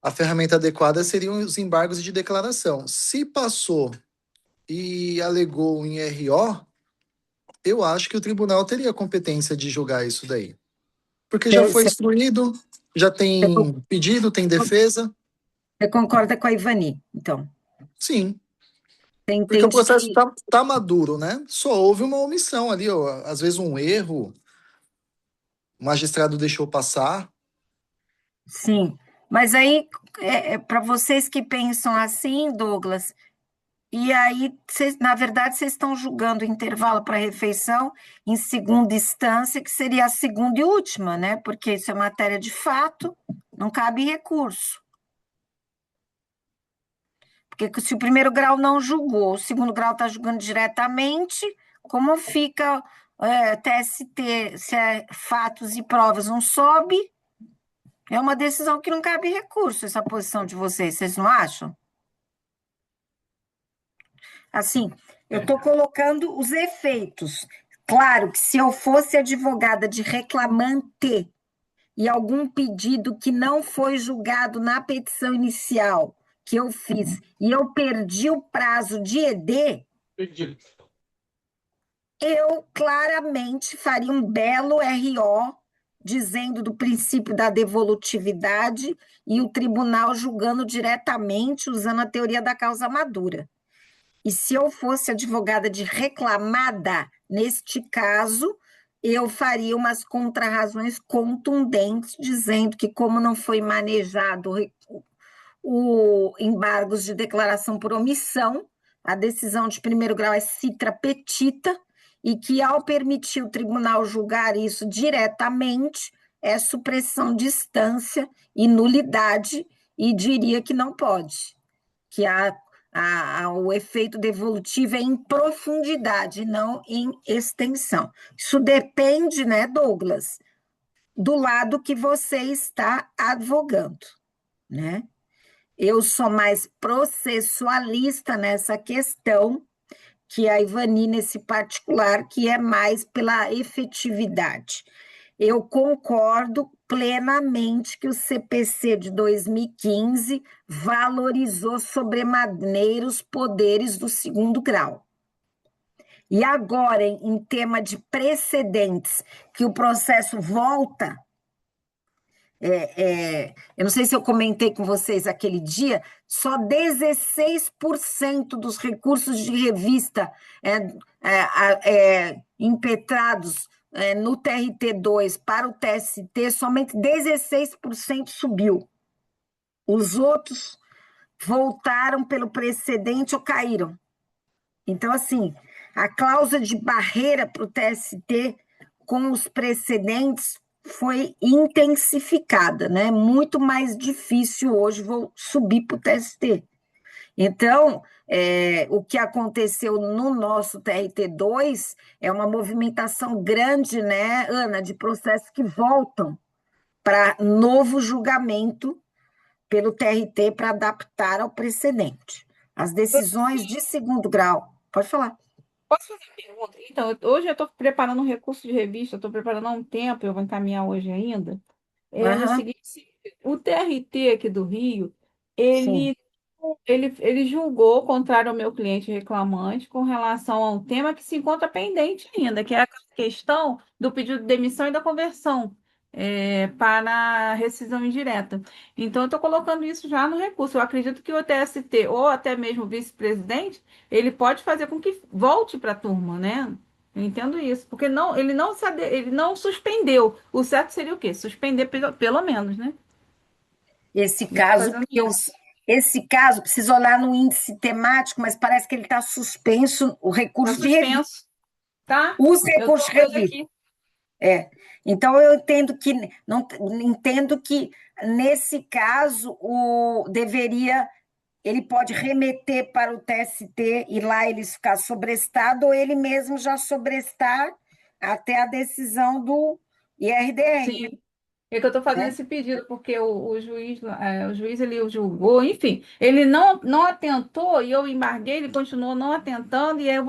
a ferramenta adequada seriam os embargos de declaração. Se passou e alegou em RO, eu acho que o tribunal teria competência de julgar isso daí. Porque já foi instruído, já tem pedido, tem defesa. Você concorda com a Ivani, então? Sim. Você entende porque o processo que... tá maduro, né? Só houve uma omissão ali, ó, às vezes um erro, o magistrado deixou passar. Sim, mas aí, para vocês que pensam assim, Douglas, e aí, na verdade, vocês estão julgando o intervalo para refeição em segunda instância, que seria a segunda e última, né? Porque isso é matéria de fato, não cabe recurso. Porque se o primeiro grau não julgou, o segundo grau está julgando diretamente, como fica TST, se é fatos e provas não sobe, é uma decisão que não cabe recurso, essa posição de vocês não acham? Assim, eu estou colocando os efeitos. Claro que se eu fosse advogada de reclamante e algum pedido que não foi julgado na petição inicial que eu fiz, e eu perdi o prazo de ED, eu claramente faria um belo RO dizendo do princípio da devolutividade e o tribunal julgando diretamente usando a teoria da causa madura. E se eu fosse advogada de reclamada, neste caso, eu faria umas contrarrazões contundentes, dizendo que, como não foi manejado o embargos de declaração por omissão, a decisão de primeiro grau é citra petita, e que, ao permitir o tribunal julgar isso diretamente, é supressão de instância e nulidade, e diria que não pode, que o efeito devolutivo é em profundidade, não em extensão. Isso depende, né, Douglas, do lado que você está advogando, né? Eu sou mais processualista nessa questão, que a Ivani, nesse particular, que é mais pela efetividade. Eu concordo plenamente que o CPC de 2015 valorizou sobremaneira os poderes do segundo grau. E agora, em tema de precedentes, que o processo volta, eu não sei se eu comentei com vocês aquele dia, só 16% dos recursos de revista impetrados no TRT2 para o TST, somente 16% subiu. Os outros voltaram pelo precedente ou caíram. Então, assim, a cláusula de barreira para o TST com os precedentes foi intensificada, né? Muito mais difícil hoje vou subir para o TST. Então, o que aconteceu no nosso TRT2 é uma movimentação grande, né, Ana, de processos que voltam para novo julgamento pelo TRT para adaptar ao precedente. As decisões de segundo grau. Pode falar. Posso fazer uma pergunta? Então, hoje eu estou preparando um recurso de revista, estou preparando há um tempo, eu vou encaminhar hoje ainda. É no Aham, seguinte, o TRT aqui do Rio, sim. ele julgou contrário ao meu cliente reclamante com relação a um tema que se encontra pendente ainda, que é a questão do pedido de demissão e da conversão para rescisão indireta. Então, eu estou colocando isso já no recurso. Eu acredito que o TST, ou até mesmo o vice-presidente, ele pode fazer com que volte para a turma, né? Eu entendo isso, porque ele não suspendeu. O certo seria o quê? Suspender pelo menos, né? Esse Eu tô caso, fazendo porque esse caso, precisa olhar no índice temático, mas parece que ele está suspenso, o tá recurso de revista. suspenso, tá? Os Eu tô recursos de olhando revista. aqui. Então, eu entendo que, não, entendo que nesse caso, ele pode remeter para o TST e lá ele ficar sobrestado, ou ele mesmo já sobrestar até a decisão do IRDR, Sim, é que eu estou fazendo né? esse pedido, porque o juiz ele julgou, enfim, ele não atentou e eu embarguei, ele continuou não atentando, e aí eu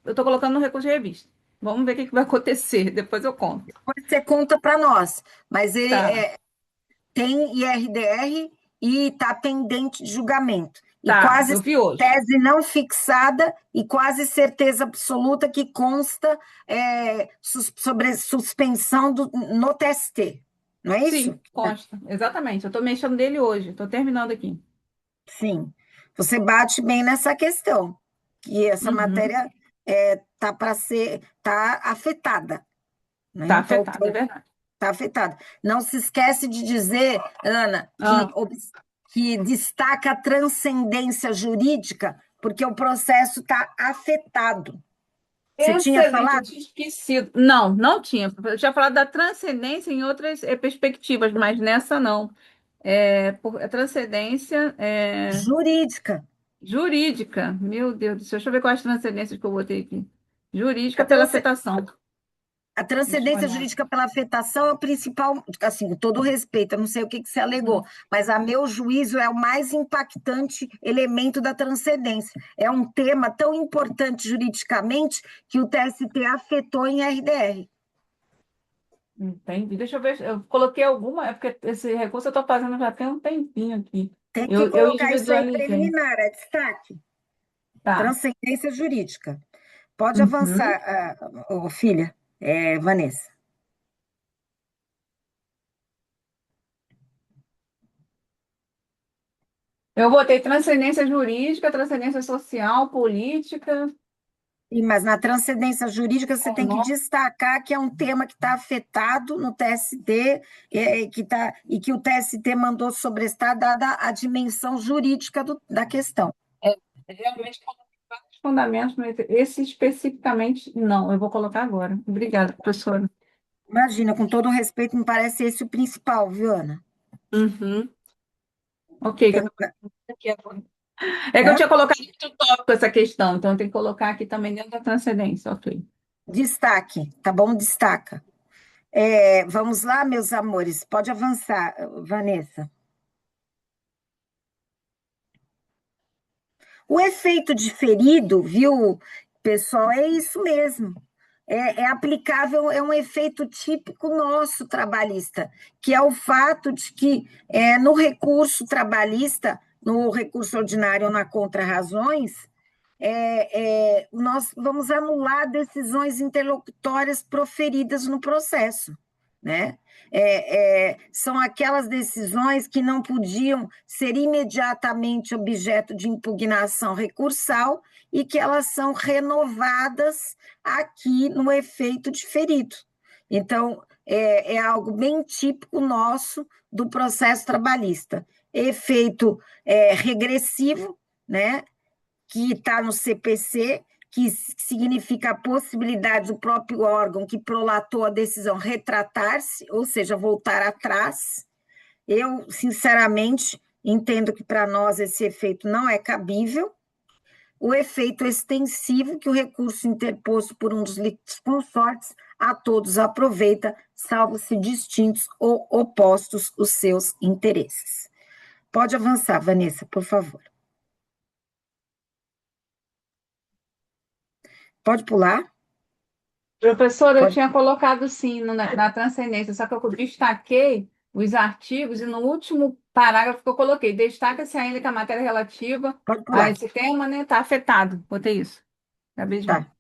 estou colocando no recurso de revista. Vamos ver o que vai acontecer, depois eu conto. Depois você conta para nós, mas ele Tá, tem IRDR e está pendente de julgamento. E tá, quase eu vi hoje. tese não fixada e quase certeza absoluta que consta sobre suspensão no TST. Não é isso? Sim, consta, exatamente. Eu estou mexendo nele hoje, estou terminando aqui. Sim. Você bate bem nessa questão, que essa Uhum. matéria está afetada, né? Tá Então, afetado, é verdade. está afetada. Não se esquece de dizer, Ana, Ah, que destaca a transcendência jurídica, porque o processo está afetado. Você tinha excelente, eu falado? tinha esquecido. Não, não tinha. Eu tinha falado da transcendência em outras perspectivas, mas nessa não. A transcendência Jurídica. jurídica. Meu Deus do céu, deixa eu ver quais transcendências que eu botei aqui. Jurídica A, pela trans- afetação. a Deixa eu transcendência olhar. jurídica pela afetação é o principal, assim, com todo respeito, eu não sei o que você alegou, mas a meu juízo é o mais impactante elemento da transcendência. É um tema tão importante juridicamente que o TST afetou em RDR. Entendi. Deixa eu ver. Eu coloquei alguma. É porque esse recurso eu estou fazendo já tem um tempinho aqui. Tem que Eu colocar isso aí individualizei. preliminar, é destaque. Tá. Transcendência jurídica. Pode Uhum. avançar, filha, Vanessa. Eu botei transcendência jurídica, transcendência social, política. Mas na transcendência jurídica você tem que Econômica. destacar que é um tema que está afetado no TST e que o TST mandou sobrestar, dada a dimensão jurídica da questão. É, realmente fundamentos, mas esse especificamente não. Eu vou colocar agora. Obrigada, professora. Imagina, com todo o respeito, me parece esse o principal, viu, Ana? Uhum. Ok, que eu Tem- tô colocando aqui agora. É que eu Hã? tinha colocado muito tópico essa questão, então eu tenho que colocar aqui também dentro da transcendência. Ok. Destaque, tá bom? Destaca. Vamos lá, meus amores, pode avançar, Vanessa. O efeito diferido, viu, pessoal, é isso mesmo. É aplicável, é um efeito típico nosso trabalhista, que é o fato de que no recurso trabalhista, no recurso ordinário ou na contra-razões, nós vamos anular decisões interlocutórias proferidas no processo, né? São aquelas decisões que não podiam ser imediatamente objeto de impugnação recursal e que elas são renovadas aqui no efeito diferido. Então, é algo bem típico nosso do processo trabalhista. Efeito regressivo, né? Que está no CPC, que significa a possibilidade do próprio órgão que prolatou a decisão retratar-se, ou seja, voltar atrás. Eu, sinceramente, entendo que para nós esse efeito não é cabível. O efeito extensivo, que o recurso interposto por um dos litisconsortes a todos aproveita, salvo se distintos ou opostos os seus interesses. Pode avançar, Vanessa, por favor. Pode pular? Professora, eu Pode. tinha colocado sim na transcendência, só que eu destaquei os artigos e no último parágrafo que eu coloquei, destaca-se ainda que a matéria relativa Pode a pular. esse tema, né, está afetado. Botei isso. Acabei de ver. Tá.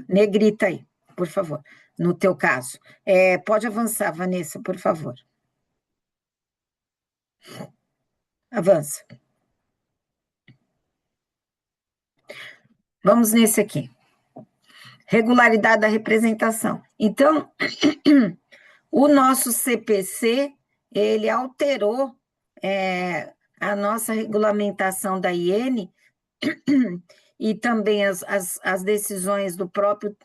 Negrita aí, por favor, no teu caso. Pode avançar, Vanessa, por favor. Avança. Vamos nesse aqui. Regularidade da representação. Então, o nosso CPC, ele alterou a nossa regulamentação da IN e também as decisões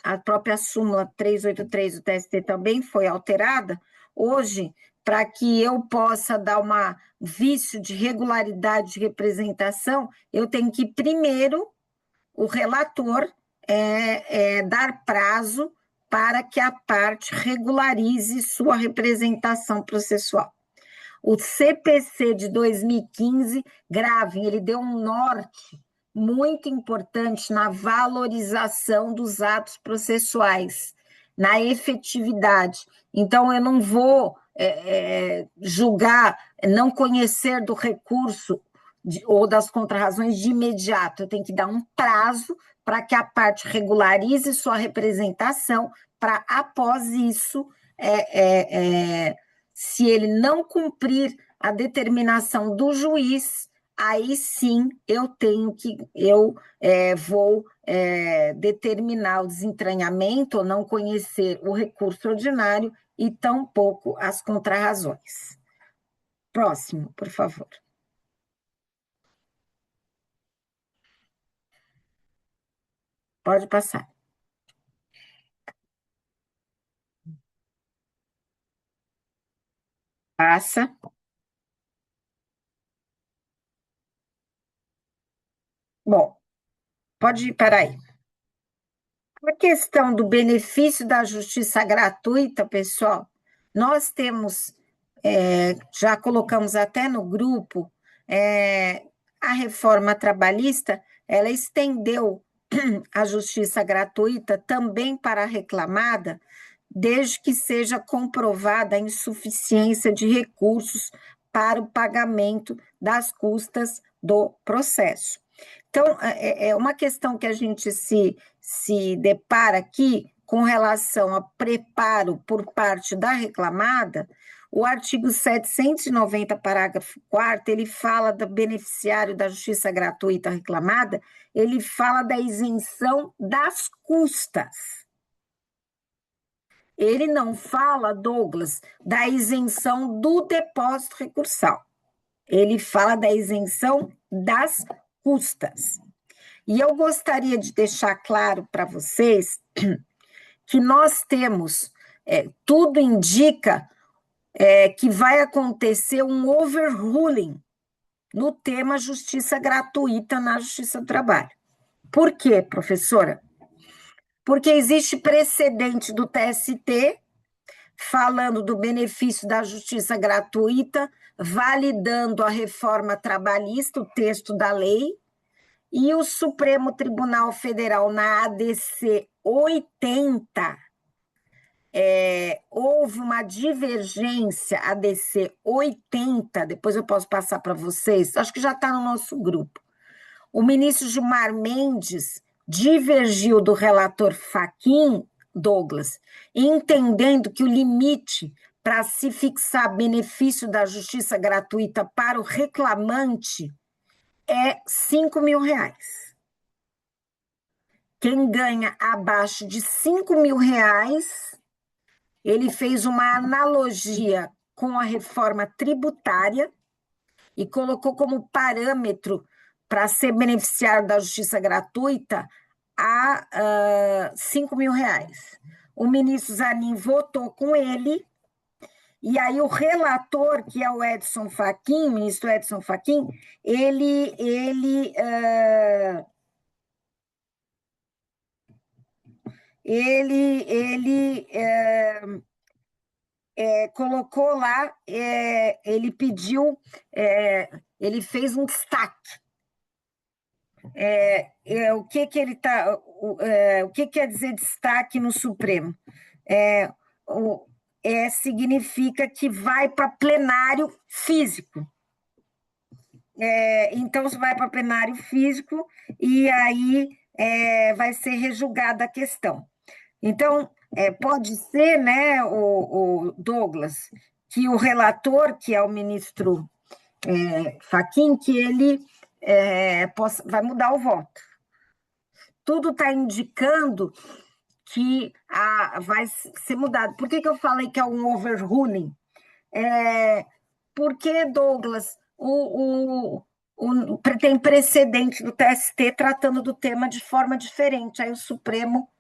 a própria súmula 383 do TST também foi alterada. Hoje, para que eu possa dar uma vício de regularidade de representação, eu tenho que, primeiro, o relator dar prazo para que a parte regularize sua representação processual. O CPC de 2015, gravem, ele deu um norte muito importante na valorização dos atos processuais, na efetividade. Então, eu não vou julgar, não conhecer do recurso ou das contrarrazões de imediato, eu tenho que dar um prazo para que a parte regularize sua representação, para, após isso, se ele não cumprir a determinação do juiz, aí sim eu vou determinar o desentranhamento ou não conhecer o recurso ordinário e tampouco as contrarrazões. Próximo, por favor. Pode passar. Passa. Bom, pode parar aí. A questão do benefício da justiça gratuita, pessoal, nós temos, já colocamos até no grupo, a reforma trabalhista, ela estendeu a justiça gratuita também para a reclamada, desde que seja comprovada a insuficiência de recursos para o pagamento das custas do processo. Então, é uma questão que a gente se depara aqui com relação a preparo por parte da reclamada. O artigo 790, parágrafo 4º, ele fala do beneficiário da justiça gratuita reclamada, ele fala da isenção das custas. Ele não fala, Douglas, da isenção do depósito recursal. Ele fala da isenção das custas. E eu gostaria de deixar claro para vocês que nós temos, tudo indica que vai acontecer um overruling no tema justiça gratuita na Justiça do Trabalho. Por quê, professora? Porque existe precedente do TST falando do benefício da justiça gratuita, validando a reforma trabalhista, o texto da lei, e o Supremo Tribunal Federal, na ADC 80, houve uma divergência, ADC 80, depois eu posso passar para vocês, acho que já está no nosso grupo. O ministro Gilmar Mendes divergiu do relator Fachin, Douglas, entendendo que o limite para se fixar benefício da justiça gratuita para o reclamante é R$ 5.000. Quem ganha abaixo de R$ 5.000, ele fez uma analogia com a reforma tributária e colocou como parâmetro para ser beneficiário da justiça gratuita a R$ 5.000. O ministro Zanin votou com ele, e aí o relator, que é o Edson Fachin, ministro Edson Fachin, ele colocou lá, ele pediu, ele fez um destaque. O que ele tá, o que quer dizer destaque no Supremo? Significa que vai para plenário físico. Então, vai para plenário físico e aí vai ser rejulgada a questão. Então, pode ser, né, o Douglas, que o relator, que é o ministro Fachin, que ele vai mudar o voto. Tudo está indicando que vai ser mudado. Por que eu falei que é um overruling? Porque, Douglas, tem precedente do TST tratando do tema de forma diferente. Aí o Supremo,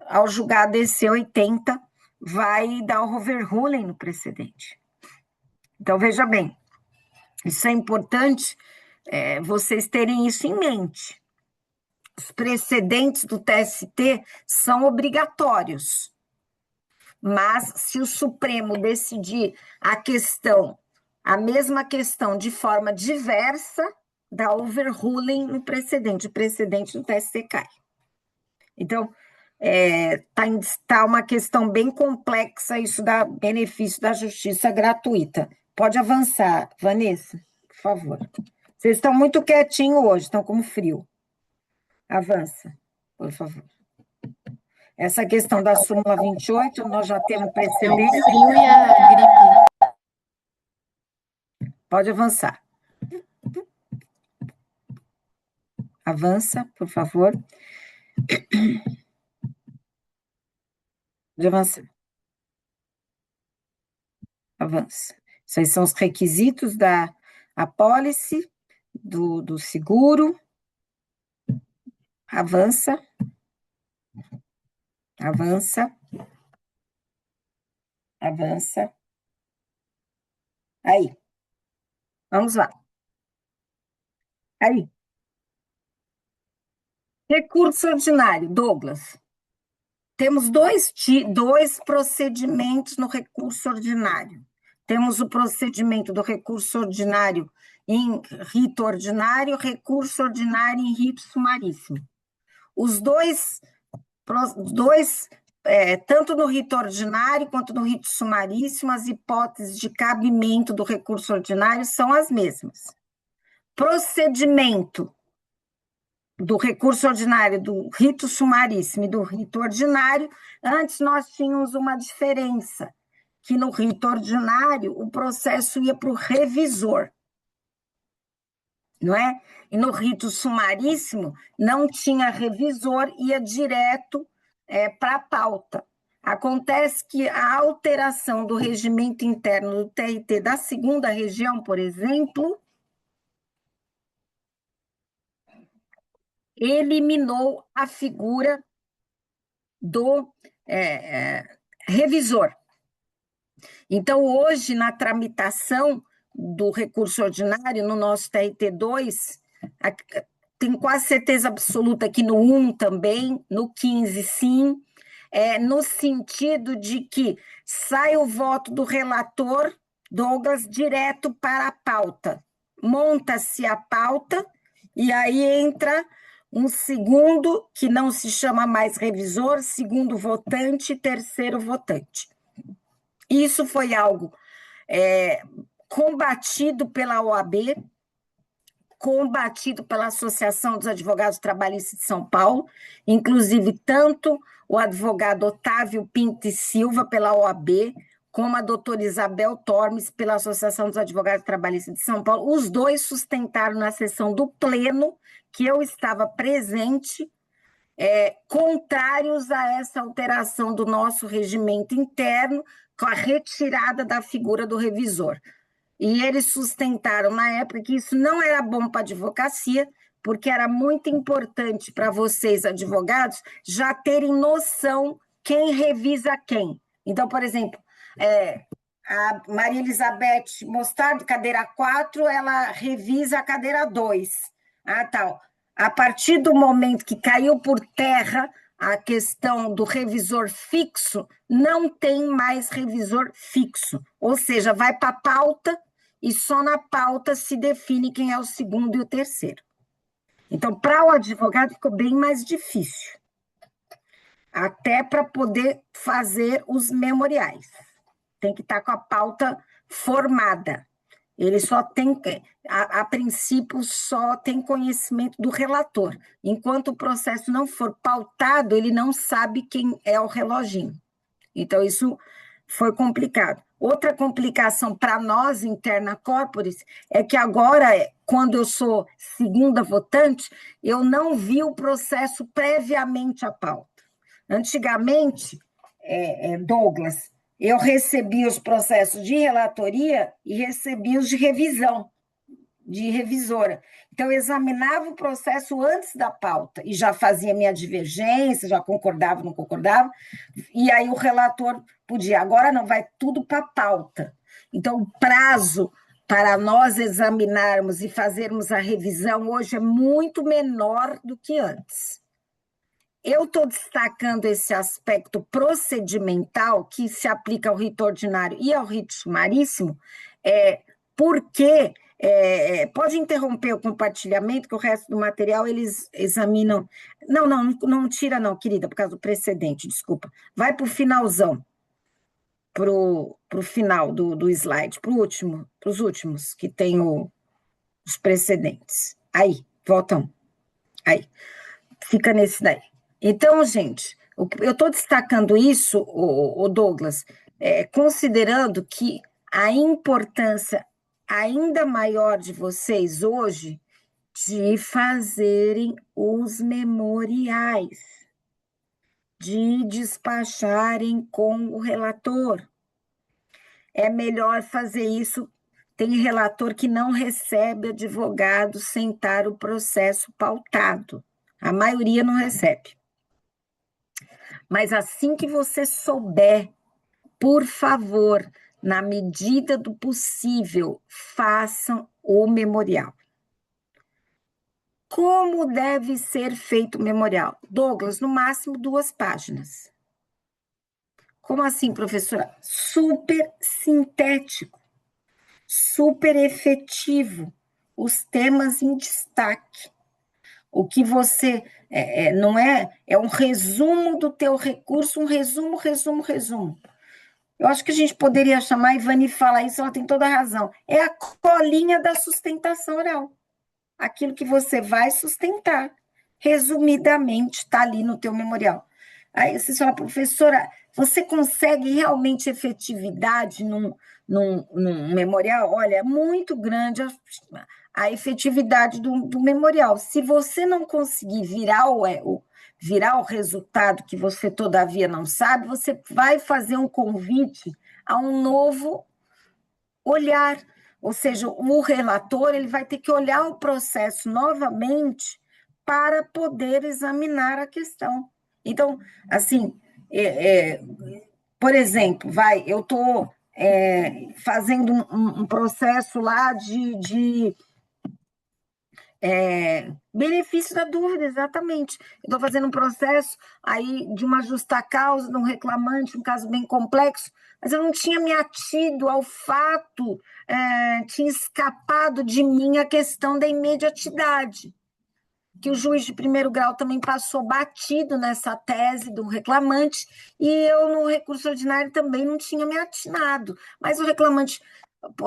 ao julgar a DC 80, vai dar o overruling no precedente. Então, veja bem, isso é importante vocês terem isso em mente. Os precedentes do TST são obrigatórios, mas se o Supremo decidir a mesma questão de forma diversa, dá overruling no precedente, o precedente do TST cai. Então, tá uma questão bem complexa, isso dá benefício da justiça gratuita. Pode avançar, Vanessa, por favor. Vocês estão muito quietinhos hoje, estão como frio. Avança, por favor. Essa questão da súmula 28, nós já temos precedente. É o frio e a gripe. Pode avançar. Avança, por favor. Pode avançar. Avança. Esses são os requisitos da apólice, do seguro. Avança. Avança. Avança. Aí. Vamos lá. Aí. Recurso ordinário, Douglas. Temos dois procedimentos no recurso ordinário. Temos o procedimento do recurso ordinário em rito ordinário, recurso ordinário em rito sumaríssimo. Os dois tanto no rito ordinário quanto no rito sumaríssimo, as hipóteses de cabimento do recurso ordinário são as mesmas. Procedimento do recurso ordinário, do rito sumaríssimo e do rito ordinário, antes nós tínhamos uma diferença, que no rito ordinário o processo ia para o revisor, não é? E no rito sumaríssimo não tinha revisor, ia direto para a pauta. Acontece que a alteração do regimento interno do TRT da segunda região, por exemplo, eliminou a figura do revisor. Então, hoje, na tramitação do recurso ordinário, no nosso TRT2, tenho quase certeza absoluta que no 1 também, no 15 sim, no sentido de que sai o voto do relator, Douglas, direto para a pauta. Monta-se a pauta e aí entra um segundo, que não se chama mais revisor, segundo votante e terceiro votante. Isso foi algo combatido pela OAB, combatido pela Associação dos Advogados Trabalhistas de São Paulo, inclusive tanto o advogado Otávio Pinto e Silva, pela OAB, como a doutora Isabel Tormes, pela Associação dos Advogados Trabalhistas de São Paulo. Os dois sustentaram na sessão do Pleno, que eu estava presente, contrários a essa alteração do nosso regimento interno, com a retirada da figura do revisor. E eles sustentaram na época que isso não era bom para a advocacia, porque era muito importante para vocês, advogados, já terem noção quem revisa quem. Então, por exemplo, a Maria Elizabeth Mostardo, cadeira 4, ela revisa a cadeira 2. Tal. A partir do momento que caiu por terra a questão do revisor fixo, não tem mais revisor fixo. Ou seja, vai para a pauta e só na pauta se define quem é o segundo e o terceiro. Então, para o advogado ficou bem mais difícil, até para poder fazer os memoriais. Tem que estar com a pauta formada. Ele só tem, a princípio, só tem conhecimento do relator. Enquanto o processo não for pautado, ele não sabe quem é o reloginho. Então, isso foi complicado. Outra complicação para nós, interna corporis, é que agora, quando eu sou segunda votante, eu não vi o processo previamente à pauta. Antigamente, Douglas, eu recebi os processos de relatoria e recebi os de revisão, de revisora. Então, eu examinava o processo antes da pauta e já fazia minha divergência, já concordava, não concordava, e aí o relator podia. Agora não, vai tudo para a pauta. Então, o prazo para nós examinarmos e fazermos a revisão hoje é muito menor do que antes. Eu estou destacando esse aspecto procedimental que se aplica ao rito ordinário e ao rito sumaríssimo, porque pode interromper o compartilhamento, que o resto do material eles examinam. Não tira não, querida, por causa do precedente, desculpa. Vai para o finalzão, para o final do slide, para os últimos, que tem os precedentes. Aí, voltam. Aí, fica nesse daí. Então, gente, eu estou destacando isso, o Douglas, considerando que a importância ainda maior de vocês hoje de fazerem os memoriais, de despacharem com o relator. É melhor fazer isso. Tem relator que não recebe advogado sem estar o processo pautado. A maioria não recebe. Mas assim que você souber, por favor, na medida do possível, façam o memorial. Como deve ser feito o memorial? Douglas, no máximo 2 páginas. Como assim, professora? Super sintético, super efetivo, os temas em destaque. O que você não é um resumo do teu recurso, um resumo. Eu acho que a gente poderia chamar, a Ivani fala isso, ela tem toda a razão. É a colinha da sustentação oral. Aquilo que você vai sustentar, resumidamente, está ali no teu memorial. Aí você fala, professora, você consegue realmente efetividade num memorial? Olha, é muito grande a efetividade do memorial. Se você não conseguir virar o resultado que você todavia não sabe, você vai fazer um convite a um novo olhar. Ou seja, o relator ele vai ter que olhar o processo novamente para poder examinar a questão. Então, assim, por exemplo, eu estou fazendo um processo lá de benefício da dúvida, exatamente. Estou fazendo um processo aí de uma justa causa, de um reclamante, um caso bem complexo, mas eu não tinha me atido ao fato, tinha escapado de mim a questão da imediatidade, que o juiz de primeiro grau também passou batido nessa tese do reclamante, e eu, no recurso ordinário, também não tinha me atinado. Mas o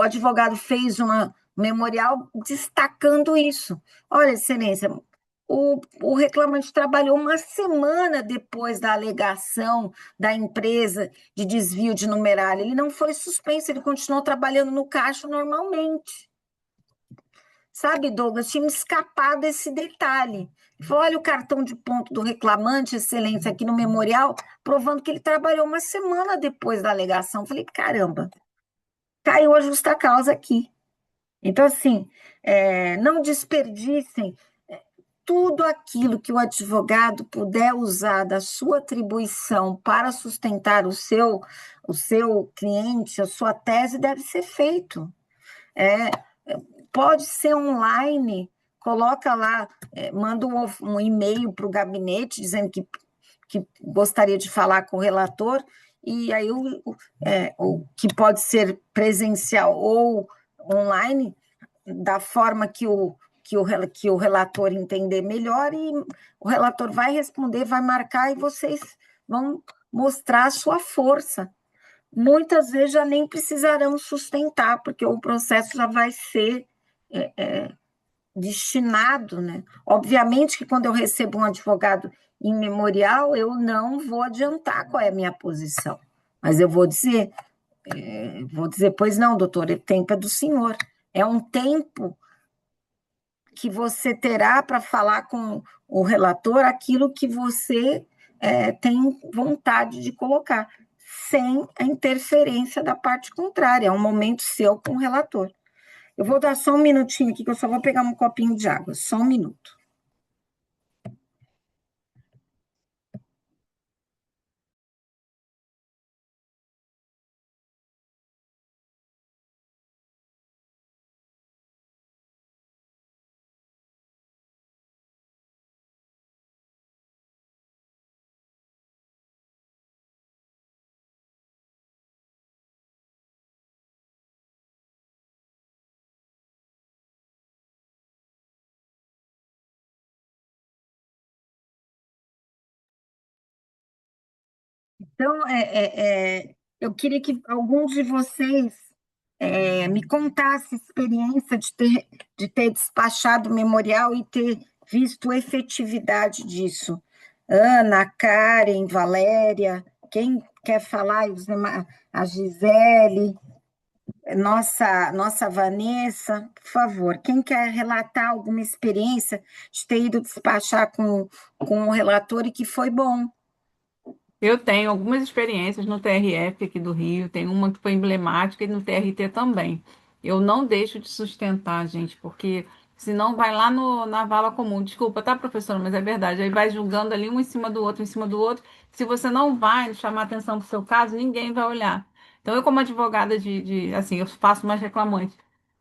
advogado fez uma memorial destacando isso. Olha, excelência, o reclamante trabalhou uma semana depois da alegação da empresa de desvio de numerário. Ele não foi suspenso, ele continuou trabalhando no caixa normalmente. Sabe, Douglas, tinha me escapado esse detalhe. Ele falou, olha o cartão de ponto do reclamante, excelência, aqui no memorial, provando que ele trabalhou uma semana depois da alegação. Eu falei, caramba, caiu a justa causa aqui. Então, assim, não desperdicem tudo aquilo que o advogado puder usar da sua atribuição para sustentar o seu cliente, a sua tese, deve ser feito. Pode ser online, coloca lá, manda um e-mail para o gabinete dizendo que gostaria de falar com o relator, e aí o que pode ser presencial ou online, da forma que o relator entender melhor, e o relator vai responder, vai marcar, e vocês vão mostrar a sua força. Muitas vezes já nem precisarão sustentar, porque o processo já vai ser destinado, né? Obviamente que quando eu recebo um advogado em memorial, eu não vou adiantar qual é a minha posição, mas eu vou dizer, pois não, doutor, o tempo é do senhor. É um tempo que você terá para falar com o relator aquilo que você tem vontade de colocar, sem a interferência da parte contrária. É um momento seu com o relator. Eu vou dar só um minutinho aqui, que eu só vou pegar um copinho de água. Só um minuto. Então, eu queria que alguns de vocês me contassem a experiência de ter despachado o memorial e ter visto efetividade disso. Ana, Karen, Valéria, quem quer falar? A Gisele, nossa Vanessa, por favor, quem quer relatar alguma experiência de ter ido despachar com o relator e que foi bom? Eu tenho algumas experiências no TRF aqui do Rio, tem uma que foi emblemática e no TRT também. Eu não deixo de sustentar, gente, porque senão vai lá na vala comum. Desculpa, tá, professora, mas é verdade. Aí vai julgando ali um em cima do outro, em cima do outro. Se você não vai chamar atenção para o seu caso, ninguém vai olhar. Então, eu, como advogada assim, eu faço mais reclamante.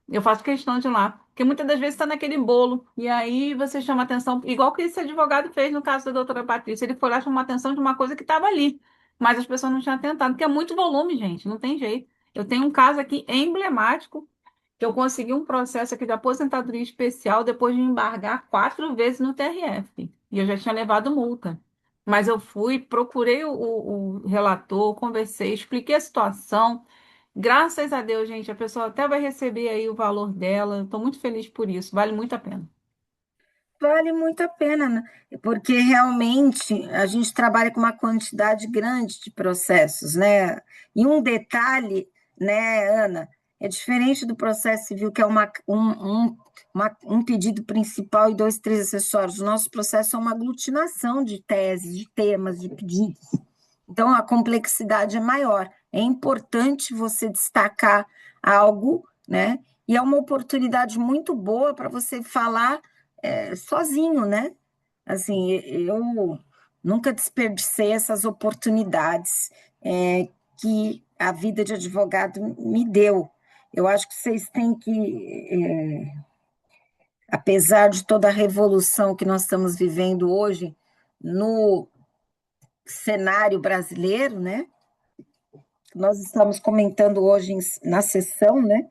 Eu faço questão de ir lá, porque muitas das vezes está naquele bolo, e aí você chama atenção, igual que esse advogado fez no caso da doutora Patrícia, ele foi lá chamar atenção de uma coisa que estava ali, mas as pessoas não tinham atentado, porque é muito volume, gente, não tem jeito. Eu tenho um caso aqui emblemático, que eu consegui um processo aqui de aposentadoria especial depois de me embargar 4 vezes no TRF, e eu já tinha levado multa. Mas eu fui, procurei o relator, conversei, expliquei a situação. Graças a Deus, gente, a pessoa até vai receber aí o valor dela. Estou muito feliz por isso, vale muito a pena. Vale muito a pena, né? Porque realmente a gente trabalha com uma quantidade grande de processos, né? E um detalhe, né, Ana, é diferente do processo civil, que é um pedido principal e 2, 3 acessórios. O nosso processo é uma aglutinação de teses, de temas, de pedidos. Então, a complexidade é maior. É importante você destacar algo, né? E é uma oportunidade muito boa para você falar sozinho, né? Assim, eu nunca desperdicei essas oportunidades que a vida de advogado me deu. Eu acho que vocês têm que, apesar de toda a revolução que nós estamos vivendo hoje no cenário brasileiro, né? Nós estamos comentando hoje na sessão, né?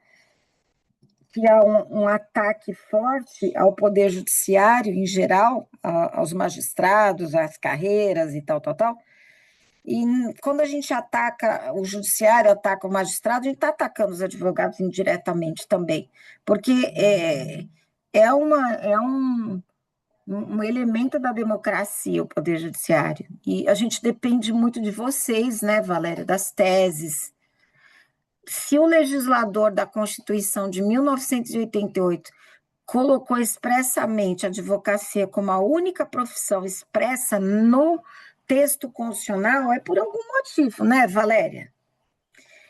Que há um ataque forte ao poder judiciário em geral, aos magistrados, às carreiras e tal, tal, tal. E quando a gente ataca o judiciário, ataca o magistrado, a gente está atacando os advogados indiretamente também, porque é um elemento da democracia, o poder judiciário. E a gente depende muito de vocês, né, Valéria, das teses. Se o legislador da Constituição de 1988 colocou expressamente a advocacia como a única profissão expressa no texto constitucional, é por algum motivo, né, Valéria?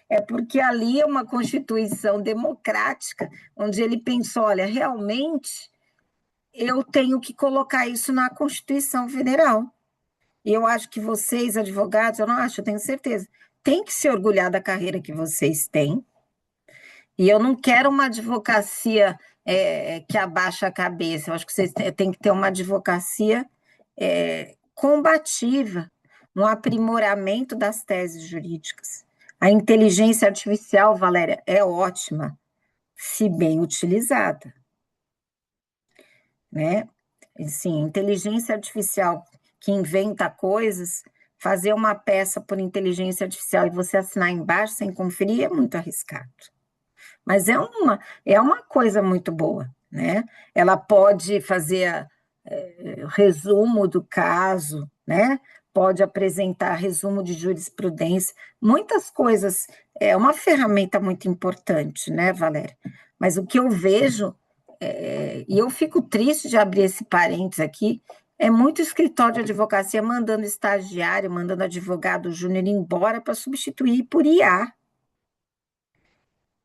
É porque ali é uma Constituição democrática, onde ele pensou, olha, realmente eu tenho que colocar isso na Constituição Federal. E eu acho que vocês, advogados, eu não acho, eu tenho certeza, têm que se orgulhar da carreira que vocês têm. E eu não quero uma advocacia que abaixa a cabeça, eu acho que vocês têm que ter uma advocacia combativa, um aprimoramento das teses jurídicas. A inteligência artificial, Valéria, é ótima, se bem utilizada, né? Sim, inteligência artificial que inventa coisas, fazer uma peça por inteligência artificial e você assinar embaixo sem conferir é muito arriscado. Mas é uma coisa muito boa, né? Ela pode fazer resumo do caso, né? Pode apresentar resumo de jurisprudência, muitas coisas. É uma ferramenta muito importante, né, Valéria? Mas o que eu vejo, e eu fico triste de abrir esse parênteses aqui, é muito escritório de advocacia mandando estagiário, mandando advogado júnior embora para substituir por IA.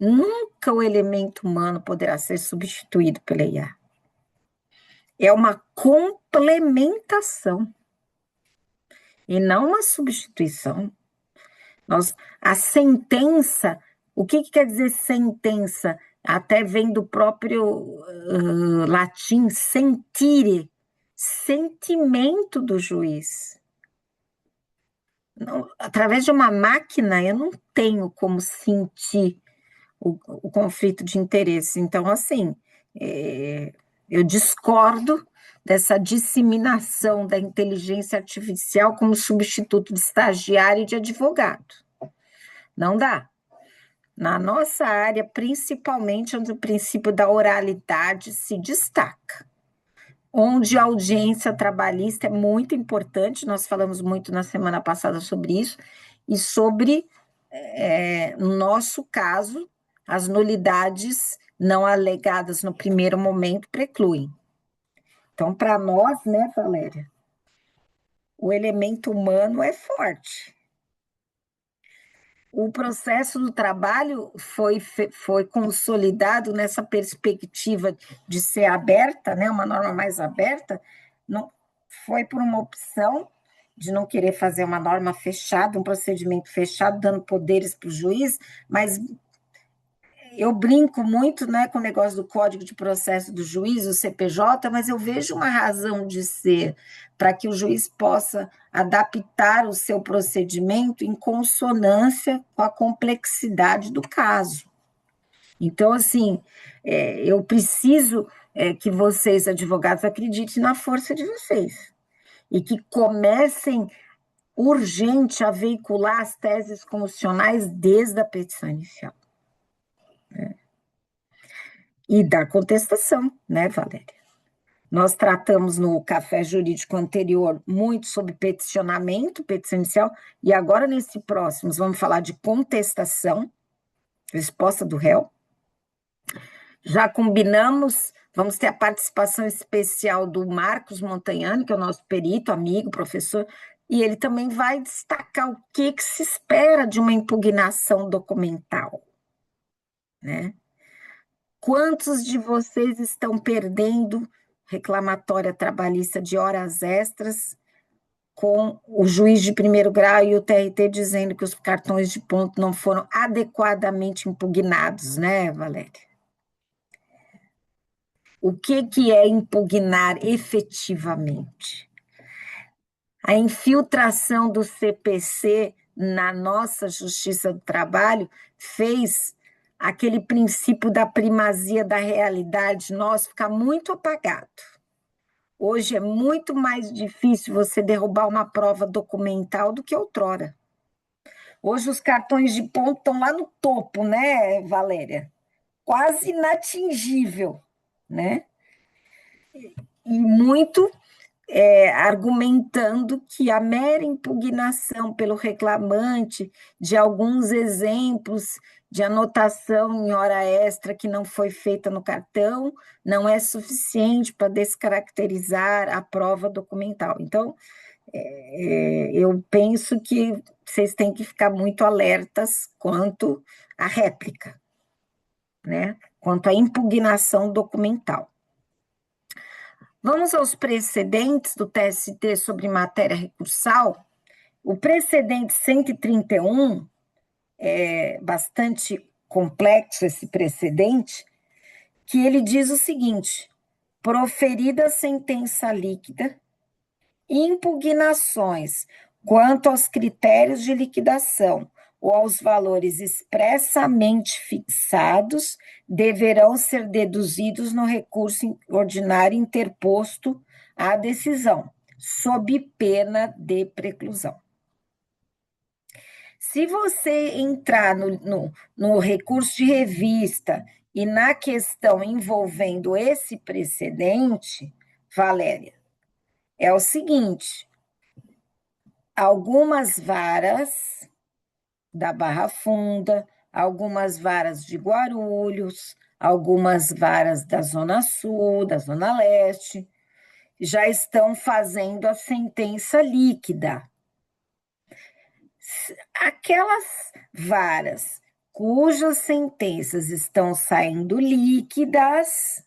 Nunca o elemento humano poderá ser substituído pela IA. É uma complementação e não uma substituição. A sentença, o que quer dizer sentença? Até vem do próprio latim, sentire, sentimento do juiz. Não, através de uma máquina, eu não tenho como sentir o conflito de interesses. Então, assim, eu discordo dessa disseminação da inteligência artificial como substituto de estagiário e de advogado. Não dá. Na nossa área, principalmente onde o princípio da oralidade se destaca, onde a audiência trabalhista é muito importante, nós falamos muito na semana passada sobre isso, e sobre, no nosso caso, as nulidades não alegadas no primeiro momento precluem. Então, para nós, né, Valéria, o elemento humano é forte. O processo do trabalho foi consolidado nessa perspectiva de ser aberta, né, uma norma mais aberta, não foi por uma opção de não querer fazer uma norma fechada, um procedimento fechado, dando poderes para o juiz, mas eu brinco muito, né, com o negócio do Código de Processo do Juiz, o CPJ, mas eu vejo uma razão de ser para que o juiz possa adaptar o seu procedimento em consonância com a complexidade do caso. Então, assim, eu preciso que vocês, advogados, acreditem na força de vocês e que comecem urgente a veicular as teses constitucionais desde a petição inicial. E da contestação, né, Valéria? Nós tratamos no café jurídico anterior muito sobre peticionamento, petição inicial, e agora nesse próximo vamos falar de contestação, resposta do réu. Já combinamos, vamos ter a participação especial do Marcos Montagnani, que é o nosso perito, amigo, professor, e ele também vai destacar o que se espera de uma impugnação documental, né? Quantos de vocês estão perdendo reclamatória trabalhista de horas extras, com o juiz de primeiro grau e o TRT dizendo que os cartões de ponto não foram adequadamente impugnados, né, Valéria? O que é impugnar efetivamente? A infiltração do CPC na nossa Justiça do Trabalho fez aquele princípio da primazia da realidade nosso ficar muito apagado. Hoje é muito mais difícil você derrubar uma prova documental do que outrora. Hoje os cartões de ponto estão lá no topo, né, Valéria? Quase inatingível, né? E muito argumentando que a mera impugnação pelo reclamante de alguns exemplos de anotação em hora extra que não foi feita no cartão não é suficiente para descaracterizar a prova documental. Então, eu penso que vocês têm que ficar muito alertas quanto à réplica, né? Quanto à impugnação documental. Vamos aos precedentes do TST sobre matéria recursal. O precedente 131, é bastante complexo esse precedente, que ele diz o seguinte: proferida a sentença líquida, impugnações quanto aos critérios de liquidação ou aos valores expressamente fixados deverão ser deduzidos no recurso ordinário interposto à decisão, sob pena de preclusão. Se você entrar no recurso de revista e na questão envolvendo esse precedente, Valéria, é o seguinte: algumas varas da Barra Funda, algumas varas de Guarulhos, algumas varas da Zona Sul, da Zona Leste, já estão fazendo a sentença líquida. Aquelas varas cujas sentenças estão saindo líquidas,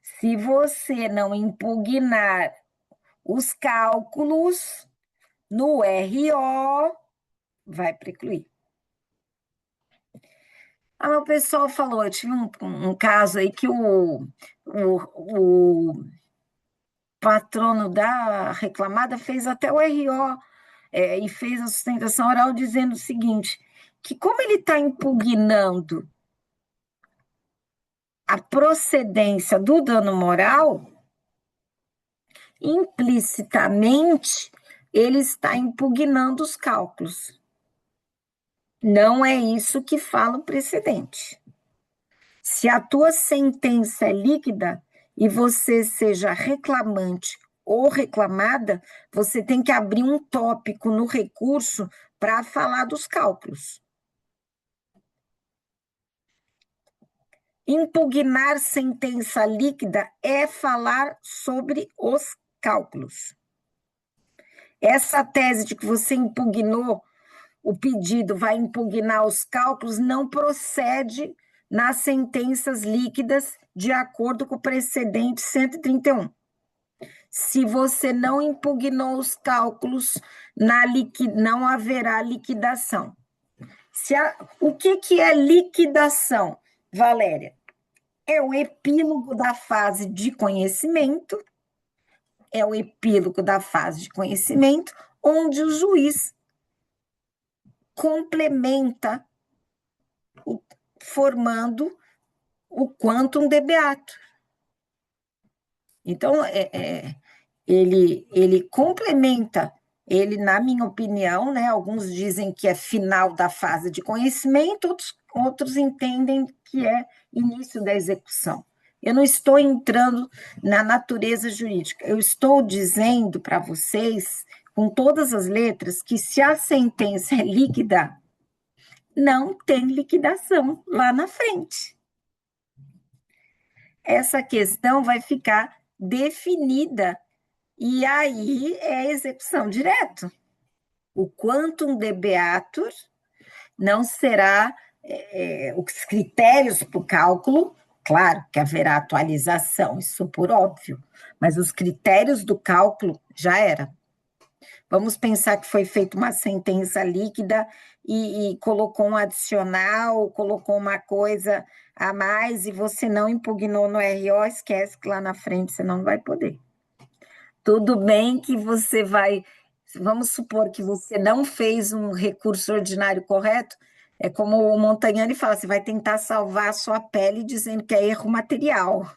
se você não impugnar os cálculos no RO, vai precluir. O pessoal falou, eu tive um caso aí que o patrono da reclamada fez até o RO e fez a sustentação oral dizendo o seguinte, que como ele está impugnando a procedência do dano moral, implicitamente ele está impugnando os cálculos. Não é isso que fala o precedente. Se a tua sentença é líquida e você seja reclamante ou reclamada, você tem que abrir um tópico no recurso para falar dos cálculos. Impugnar sentença líquida é falar sobre os cálculos. Essa tese de que você impugnou o pedido, vai impugnar os cálculos, não procede nas sentenças líquidas de acordo com o precedente 131. Se você não impugnou os cálculos, não haverá liquidação. O que é liquidação, Valéria? É o epílogo da fase de conhecimento, onde o juiz complementa formando o quantum de beato. Então, ele complementa, na minha opinião, né, alguns dizem que é final da fase de conhecimento, outros entendem que é início da execução. Eu não estou entrando na natureza jurídica, eu estou dizendo para vocês, com todas as letras, que se a sentença é líquida, não tem liquidação lá na frente. Essa questão vai ficar definida e aí é execução direta. O quantum de beatus não será os critérios para o cálculo Claro que haverá atualização, isso por óbvio, mas os critérios do cálculo já era. Vamos pensar que foi feita uma sentença líquida e colocou um adicional, colocou uma coisa a mais e você não impugnou no RO, esquece que lá na frente você não vai poder. Tudo bem que você vai, vamos supor que você não fez um recurso ordinário correto, é como o Montagnani fala, você vai tentar salvar a sua pele dizendo que é erro material,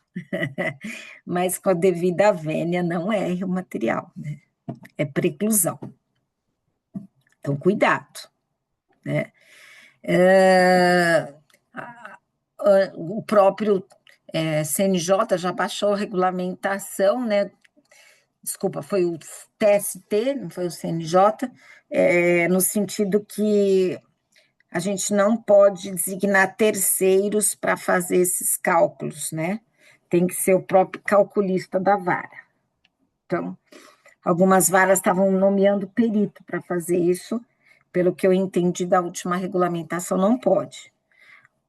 mas com a devida vênia não é erro material, né? É preclusão. Então, cuidado, né? O próprio CNJ já baixou a regulamentação, né? Desculpa, foi o TST, não foi o CNJ, no sentido que a gente não pode designar terceiros para fazer esses cálculos, né? Tem que ser o próprio calculista da vara. Então, algumas varas estavam nomeando perito para fazer isso, pelo que eu entendi da última regulamentação, não pode.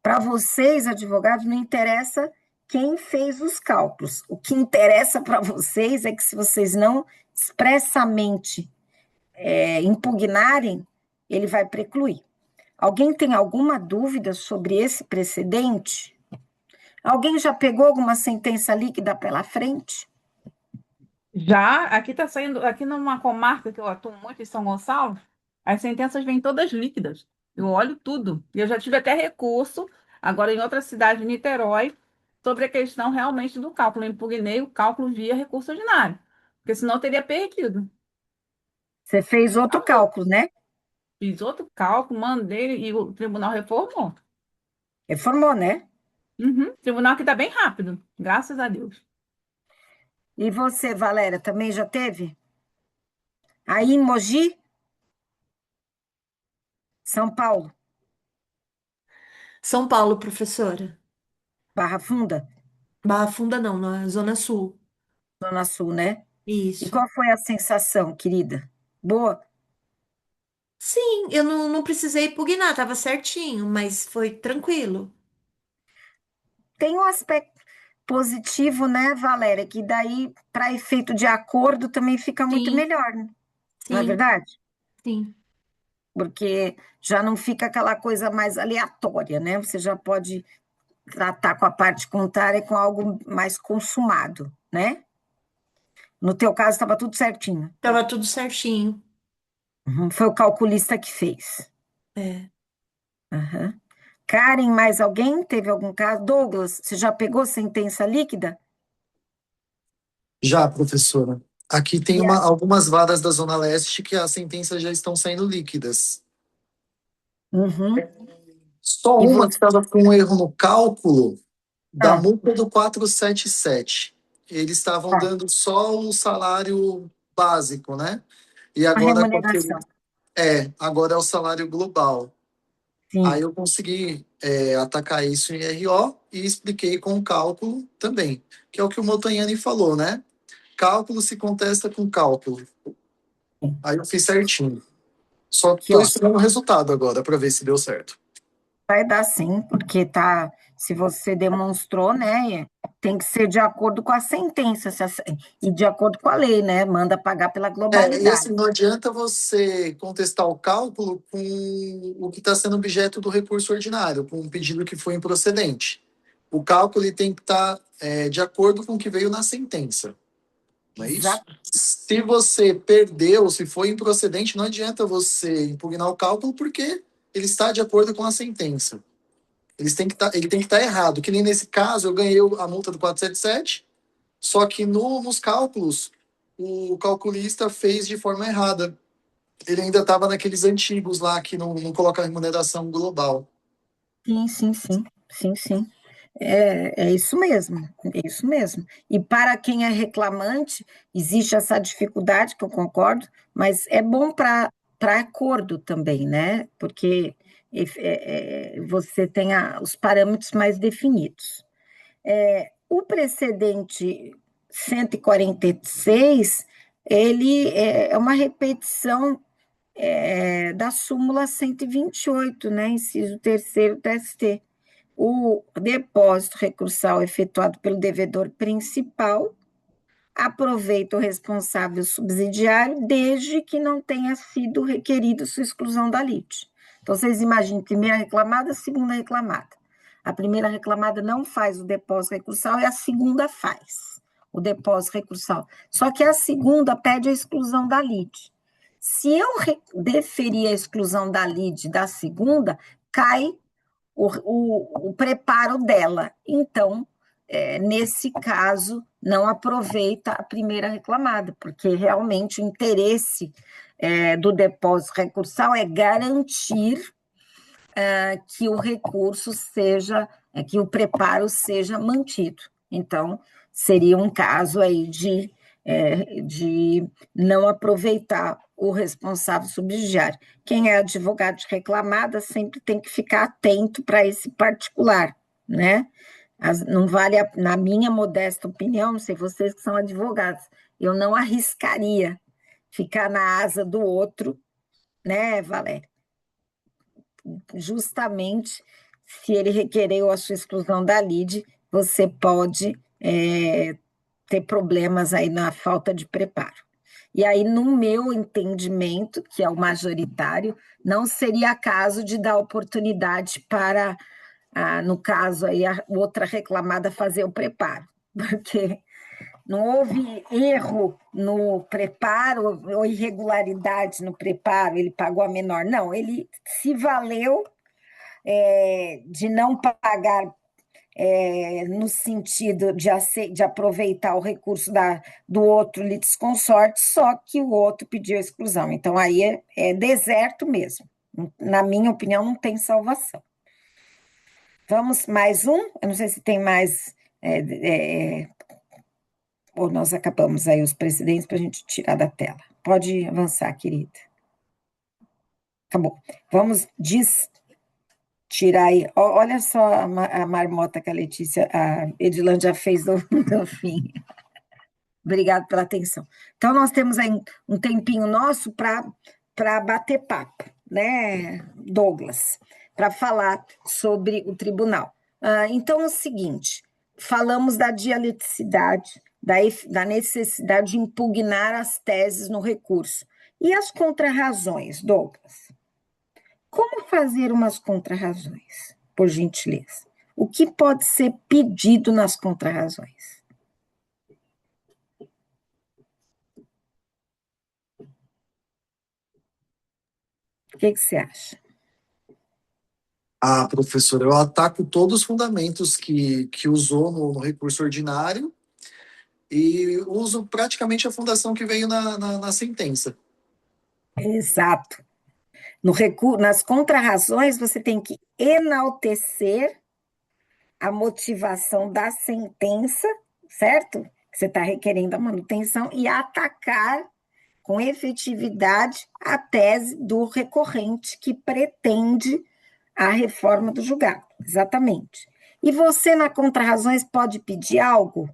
Para vocês, advogados, não interessa quem fez os cálculos. O que interessa para vocês é que, se vocês não expressamente impugnarem, ele vai precluir. Alguém tem alguma dúvida sobre esse precedente? Alguém já pegou alguma sentença líquida pela frente? Já, aqui está saindo, aqui numa comarca que eu atuo muito, em São Gonçalo, as sentenças vêm todas líquidas. Eu olho tudo. E eu já tive até recurso, agora em outra cidade, Niterói, sobre a questão realmente do cálculo. Eu impugnei o cálculo via recurso ordinário, porque senão eu teria perdido. Você fez outro cálculo, né? Fiz outro cálculo, mandei e o tribunal reformou. Reformou, né? Uhum. Tribunal que está bem rápido, graças a Deus. E você, Valéria, também já teve? Aí em Mogi, São Paulo, São Paulo, professora. Barra Funda, Barra Funda não, na Zona Sul. Zona Sul, né? E Isso. qual foi a sensação, querida? Boa? Sim, eu não precisei pugnar, tava certinho, mas foi tranquilo. Tem um aspecto positivo, né, Valéria? Que daí, para efeito de acordo, também fica muito Sim, melhor, né? Não é sim, verdade? sim. Porque já não fica aquela coisa mais aleatória, né? Você já pode tratar com a parte contrária com algo mais consumado, né? No teu caso, estava tudo certinho. Tava tudo certinho. Uhum. Foi o calculista que fez. É. Aham. Karen, mais alguém? Teve algum caso? Douglas, você já pegou sentença líquida? Já, professora. Aqui tem E a- algumas varas da Zona Leste que as sentenças já estão saindo líquidas. Uhum. Só E uma que você? estava com um erro no cálculo da Ah, multa do 477. Eles estavam tá. dando só o salário básico, né? E A agora com aquele. remuneração. Agora é o salário global. Aí Sim. eu consegui atacar isso em RO e expliquei com o cálculo também, que é o que o Motoyani falou, né? Cálculo se contesta com cálculo. Aí eu fiz certinho. Só Que estou ó, esperando o resultado agora para ver se deu certo. vai dar sim, porque tá, se você demonstrou, né, tem que ser de acordo com a sentença e de acordo com a lei, né? Manda pagar pela E assim, globalidade. não adianta você contestar o cálculo com o que está sendo objeto do recurso ordinário, com um pedido que foi improcedente. O cálculo ele tem que estar de acordo com o que veio na sentença. Não é isso? Exato. Se você perdeu, se foi improcedente, não adianta você impugnar o cálculo porque ele está de acordo com a sentença. Ele tem que estar errado. Que nem nesse caso, eu ganhei a multa do 477, só que nos cálculos, o calculista fez de forma errada. Ele ainda estava naqueles antigos lá que não coloca a remuneração global. Sim, sim, sim, sim, sim. É isso mesmo, é isso mesmo. E para quem é reclamante, existe essa dificuldade, que eu concordo, mas é bom para acordo também, né? Porque você tem os parâmetros mais definidos. O precedente 146, ele é uma repetição da súmula 128, né? Inciso terceiro do TST. o depósito recursal efetuado pelo devedor principal aproveita o responsável subsidiário desde que não tenha sido requerido sua exclusão da lide. Então, vocês imaginem, primeira reclamada, segunda reclamada. A primeira reclamada não faz o depósito recursal e a segunda faz o depósito recursal. Só que a segunda pede a exclusão da lide. Se eu deferir a exclusão da lide da segunda, cai o preparo dela. Então, nesse caso, não aproveita a primeira reclamada, porque realmente o interesse do depósito recursal é garantir que o recurso seja, que o preparo seja mantido. Então, seria um caso aí de não aproveitar o responsável subsidiário. Quem é advogado de reclamada sempre tem que ficar atento para esse particular, né? Não vale, na minha modesta opinião, não sei vocês que são advogados, eu não arriscaria ficar na asa do outro, né, Valéria? Justamente, se ele requereu a sua exclusão da lide, você pode ter problemas aí na falta de preparo. E aí, no meu entendimento, que é o majoritário, não seria caso de dar oportunidade para, no caso aí, a outra reclamada fazer o preparo, porque não houve erro no preparo ou irregularidade no preparo, ele pagou a menor. Não, ele se valeu de não pagar no sentido de aproveitar o recurso do outro litisconsorte, só que o outro pediu a exclusão. Então, aí é deserto mesmo. Na minha opinião, não tem salvação. Vamos mais um? Eu não sei se tem mais... ou nós acabamos aí os precedentes para a gente tirar da tela. Pode avançar, querida. Acabou. Vamos tirar aí. Olha só a marmota que a Letícia, a Edilane já fez no fim. Obrigada pela atenção. Então, nós temos aí um tempinho nosso para bater papo, né, Douglas? Para falar sobre o tribunal. Então, é o seguinte, falamos da dialeticidade, da necessidade de impugnar as teses no recurso. E as contrarrazões, Douglas? Como fazer umas contrarrazões, por gentileza? O que pode ser pedido nas contrarrazões? O que você acha? Professor, eu ataco todos os fundamentos que usou no recurso ordinário e uso praticamente a fundação que veio na sentença. Exato. Nas contrarrazões, você tem que enaltecer a motivação da sentença, certo? Você está requerendo a manutenção e atacar com efetividade a tese do recorrente que pretende a reforma do julgado. Exatamente. E você, na contrarrazões, pode pedir algo?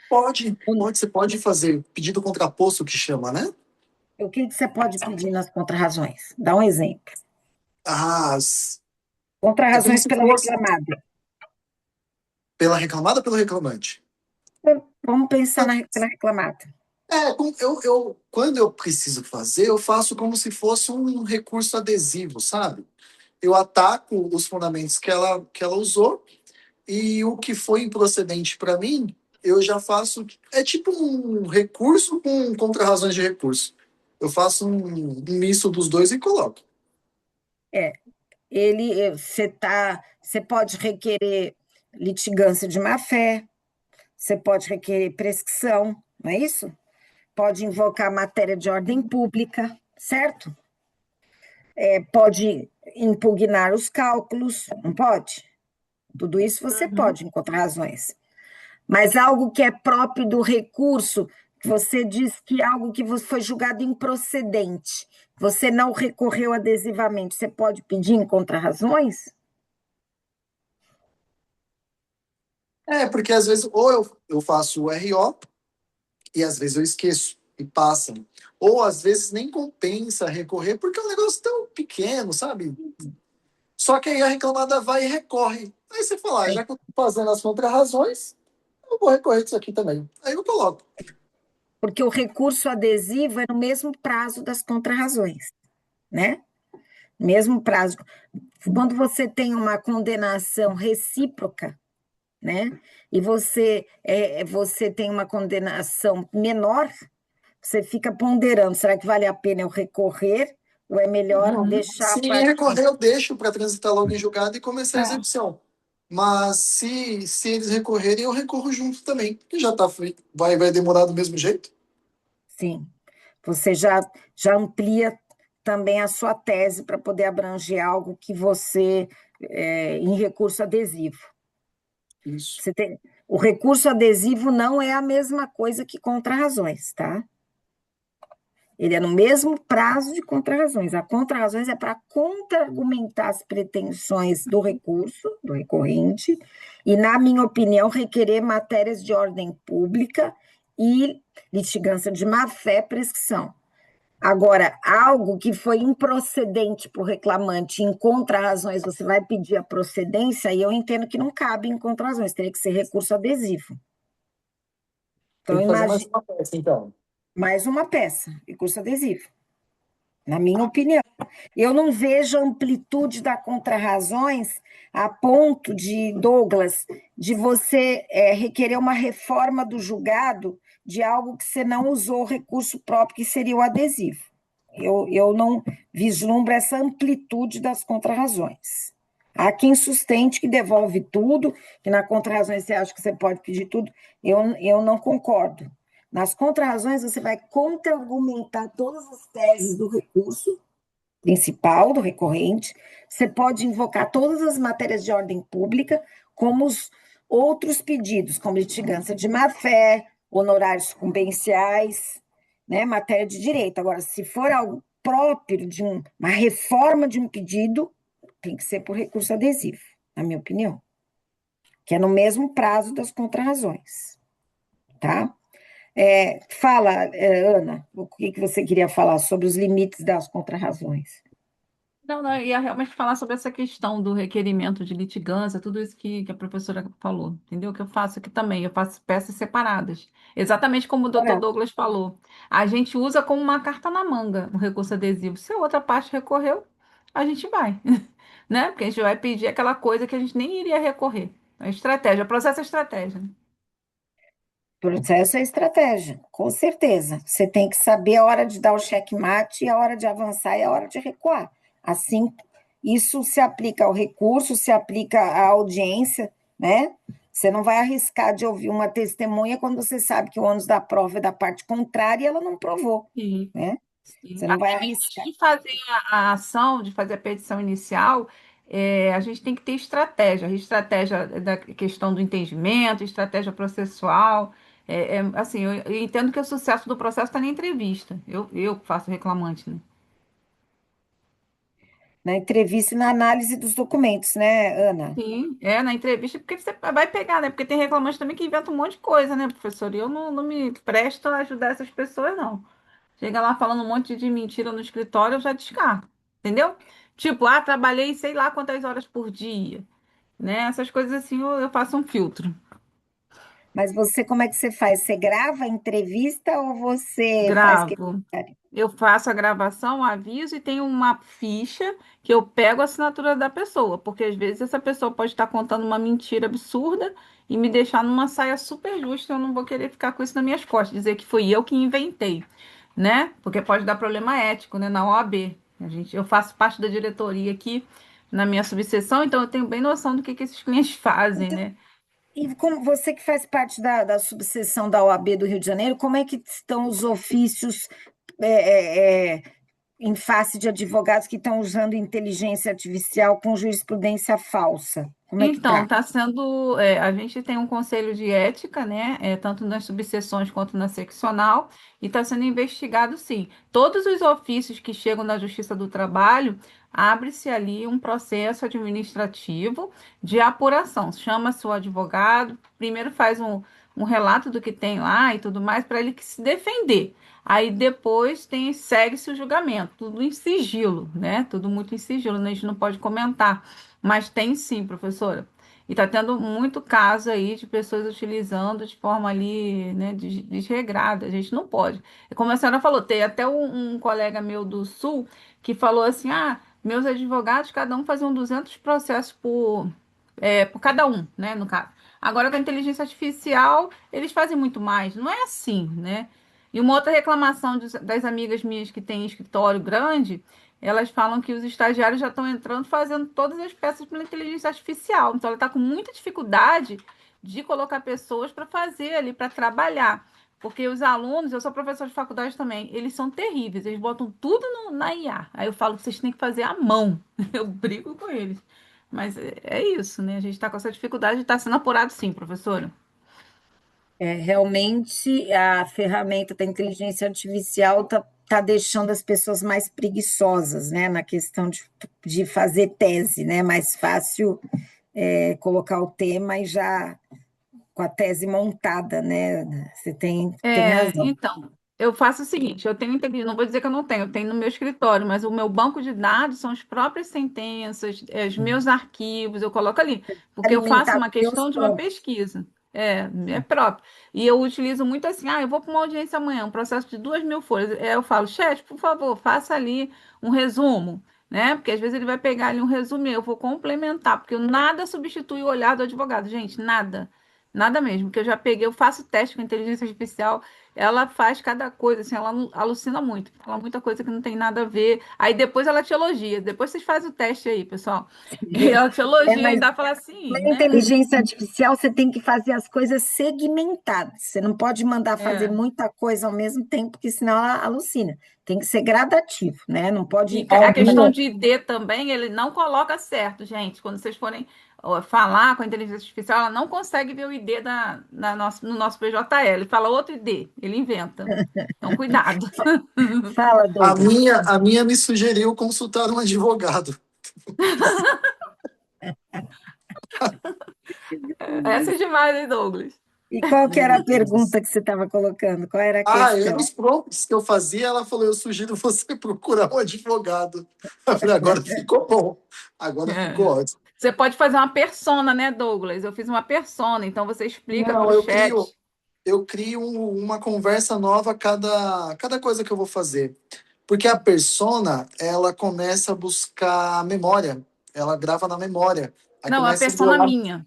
Pode, você pode fazer pedido contraposto, que chama, né? O que você pode pedir nas contrarrazões? Dá um exemplo. Contrarrazões pela reclamada. Pela reclamada ou pelo reclamante? Vamos pensar pela reclamada. Quando eu preciso fazer, eu faço como se fosse um recurso adesivo, sabe? Eu ataco os fundamentos que ela usou e o que foi improcedente para mim, eu já faço... É tipo um recurso com contrarrazões de recurso. Eu faço um misto dos dois e coloco. Você pode requerer litigância de má-fé, você pode requerer prescrição, não é isso? Pode invocar matéria de ordem pública, certo? Pode impugnar os cálculos, não pode? Tudo isso você pode encontrar razões. Mas algo que é próprio do recurso, você diz que algo que foi julgado improcedente, você não recorreu adesivamente, você pode pedir em contrarrazões? Porque às vezes ou eu faço o RO e às vezes eu esqueço e passa. Ou às vezes nem compensa recorrer porque é um negócio tão pequeno, sabe? Só que aí a reclamada vai e recorre. Aí você fala, já que eu estou fazendo as contrarrazões, eu vou recorrer disso aqui também. Aí eu coloco. Porque o recurso adesivo é no mesmo prazo das contrarrazões, né? Mesmo prazo. Quando você tem uma condenação recíproca, né? E você tem uma condenação menor, você fica ponderando, será que vale a pena eu recorrer ou é melhor Uhum. deixar a Se ninguém parte... recorrer, eu deixo para transitar logo em julgado e começar a É. execução. Mas se eles recorrerem, eu recorro junto também, que já está feito. Vai demorar do mesmo jeito? Sim, você já amplia também a sua tese para poder abranger algo que você, em recurso adesivo. Isso. Você tem, o recurso adesivo não é a mesma coisa que contrarrazões, tá? Ele é no mesmo prazo de contrarrazões. A contrarrazões é para contra-argumentar as pretensões do recurso, do recorrente, e, na minha opinião, requerer matérias de ordem pública e litigância de má-fé, prescrição. Agora, algo que foi improcedente para o reclamante em contrarrazões, você vai pedir a procedência, e eu entendo que não cabe em contrarrazões, teria que ser recurso adesivo. Tem Então, que fazer mais imagine uma peça, então. mais uma peça, recurso adesivo, na minha opinião. Eu não vejo a amplitude da contrarrazões a ponto de, Douglas, de você requerer uma reforma do julgado de algo que você não usou o recurso próprio, que seria o adesivo. Eu não vislumbro essa amplitude das contrarrazões. Há quem sustente que devolve tudo, que na contrarrazões você acha que você pode pedir tudo. Eu não concordo. Nas contrarrazões, você vai contra-argumentar todas as teses do recurso principal, do recorrente. Você pode invocar todas as matérias de ordem pública, como os outros pedidos, como litigância de má-fé, honorários sucumbenciais, né, matéria de direito. Agora, se for algo próprio de uma reforma de um pedido, tem que ser por recurso adesivo, na minha opinião, que é no mesmo prazo das contrarrazões, tá? Fala, Ana, o que você queria falar sobre os limites das contrarrazões? Não, não, eu ia realmente falar sobre essa questão do requerimento de litigância, tudo isso que a professora falou, entendeu? Que eu faço aqui também, eu faço peças separadas. Exatamente como o doutor Douglas falou. A gente usa como uma carta na manga o recurso adesivo. Se a outra parte recorreu, a gente vai, né? Porque a gente vai pedir aquela coisa que a gente nem iria recorrer. A estratégia, o processo é estratégia, né? Processo é estratégia, com certeza. Você tem que saber a hora de dar o checkmate, a hora de avançar e a hora de recuar. Assim, isso se aplica ao recurso, se aplica à audiência, né? Você não vai arriscar de ouvir uma testemunha quando você sabe que o ônus da prova é da parte contrária e ela não provou, Sim. né? Sim. Você não vai Antes arriscar. de fazer a ação, de fazer a petição inicial, a gente tem que ter estratégia da questão do entendimento, estratégia processual. Assim, eu entendo que o sucesso do processo está na entrevista. Eu faço reclamante, né? Na entrevista e na análise dos documentos, né, Ana? Sim, na entrevista, porque você vai pegar, né? Porque tem reclamante também que inventa um monte de coisa, né, professor? E eu não me presto a ajudar essas pessoas, não. Chega lá falando um monte de mentira no escritório, eu já descarto. Entendeu? Tipo, trabalhei sei lá quantas horas por dia, né? Essas coisas assim eu faço um filtro. Mas você, como é que você faz? Você grava a entrevista ou você faz que... Gravo. Eu faço a gravação, aviso e tenho uma ficha que eu pego a assinatura da pessoa, porque às vezes essa pessoa pode estar contando uma mentira absurda e me deixar numa saia super justa, eu não vou querer ficar com isso nas minhas costas, dizer que fui eu que inventei, né? Porque pode dar problema ético, né, na OAB. Eu faço parte da diretoria aqui na minha subseção, então eu tenho bem noção do que esses clientes fazem, Então, né? e como você que faz parte da subseção da OAB do Rio de Janeiro, como é que estão os ofícios é, é, é, em face de advogados que estão usando inteligência artificial com jurisprudência falsa? Como é que Então, está? está sendo. A gente tem um conselho de ética, né? Tanto nas subseções quanto na seccional, e está sendo investigado, sim. Todos os ofícios que chegam da Justiça do Trabalho, abre-se ali um processo administrativo de apuração. Chama-se o advogado, primeiro faz um relato do que tem lá e tudo mais para ele que se defender. Aí depois segue-se o julgamento, tudo em sigilo, né? Tudo muito em sigilo, né? A gente não pode comentar, mas tem sim, professora. E está tendo muito caso aí de pessoas utilizando de forma ali, né, desregrada. A gente não pode. Como a senhora falou, tem até um colega meu do Sul que falou assim: ah, meus advogados, cada um faziam 200 processos por cada um, né, no caso. Agora, com a inteligência artificial, eles fazem muito mais. Não é assim, né? E uma outra reclamação das amigas minhas que têm escritório grande, elas falam que os estagiários já estão entrando fazendo todas as peças pela inteligência artificial. Então, ela está com muita dificuldade de colocar pessoas para fazer ali, para trabalhar. Porque os alunos, eu sou professora de faculdade também, eles são terríveis, eles botam tudo na IA. Aí eu falo que vocês têm que fazer à mão. Eu brigo com eles. Mas é isso, né? A gente está com essa dificuldade de estar sendo apurado, sim, professora. Realmente, a ferramenta da inteligência artificial tá deixando as pessoas mais preguiçosas, né, na questão de fazer tese, né? Mais fácil colocar o tema e já com a tese montada, né? Você tem razão. Então, eu faço o seguinte, eu tenho inteligência, não vou dizer que eu tenho no meu escritório, mas o meu banco de dados são as próprias sentenças, os meus arquivos, eu coloco ali, porque eu faço Alimentar uma os seus questão de uma prompts. pesquisa. É próprio. E eu utilizo muito assim, eu vou para uma audiência amanhã, um processo de 2.000 folhas. Eu falo, chat, por favor, faça ali um resumo, né? Porque às vezes ele vai pegar ali um resumo e eu vou complementar, porque nada substitui o olhar do advogado, gente, nada. Nada mesmo, que eu já peguei, eu faço teste com inteligência artificial, ela faz cada coisa, assim, ela alucina muito, fala muita coisa que não tem nada a ver. Aí depois ela te elogia, depois vocês fazem o teste aí, pessoal. E ela te elogia e Mas ainda fala assim, na né? inteligência artificial você tem que fazer as coisas segmentadas. Você não pode mandar fazer É. muita coisa ao mesmo tempo, porque senão ela alucina. Tem que ser gradativo, né? Não E pode. a questão de ID também, ele não coloca certo, gente. Quando vocês forem falar com a inteligência artificial, ela não consegue ver o ID no nosso PJL. Ele fala outro ID, ele inventa. Então, cuidado. Fala, Douglas. A minha me sugeriu consultar um advogado. Essa é demais, hein, Douglas? E qual que era Meu a Deus. pergunta que você estava colocando? Qual era a Eram questão? os prompts que eu fazia. Ela falou: eu sugiro você procurar um advogado. Eu falei: agora ficou bom. Agora ficou É. ótimo. Você pode fazer uma persona, né, Douglas? Eu fiz uma persona, então você explica para Não, o chat. eu crio uma conversa nova a cada coisa que eu vou fazer. Porque a persona, ela começa a buscar memória. Ela grava na memória. Aí Não, é a começa a persona bolar. minha.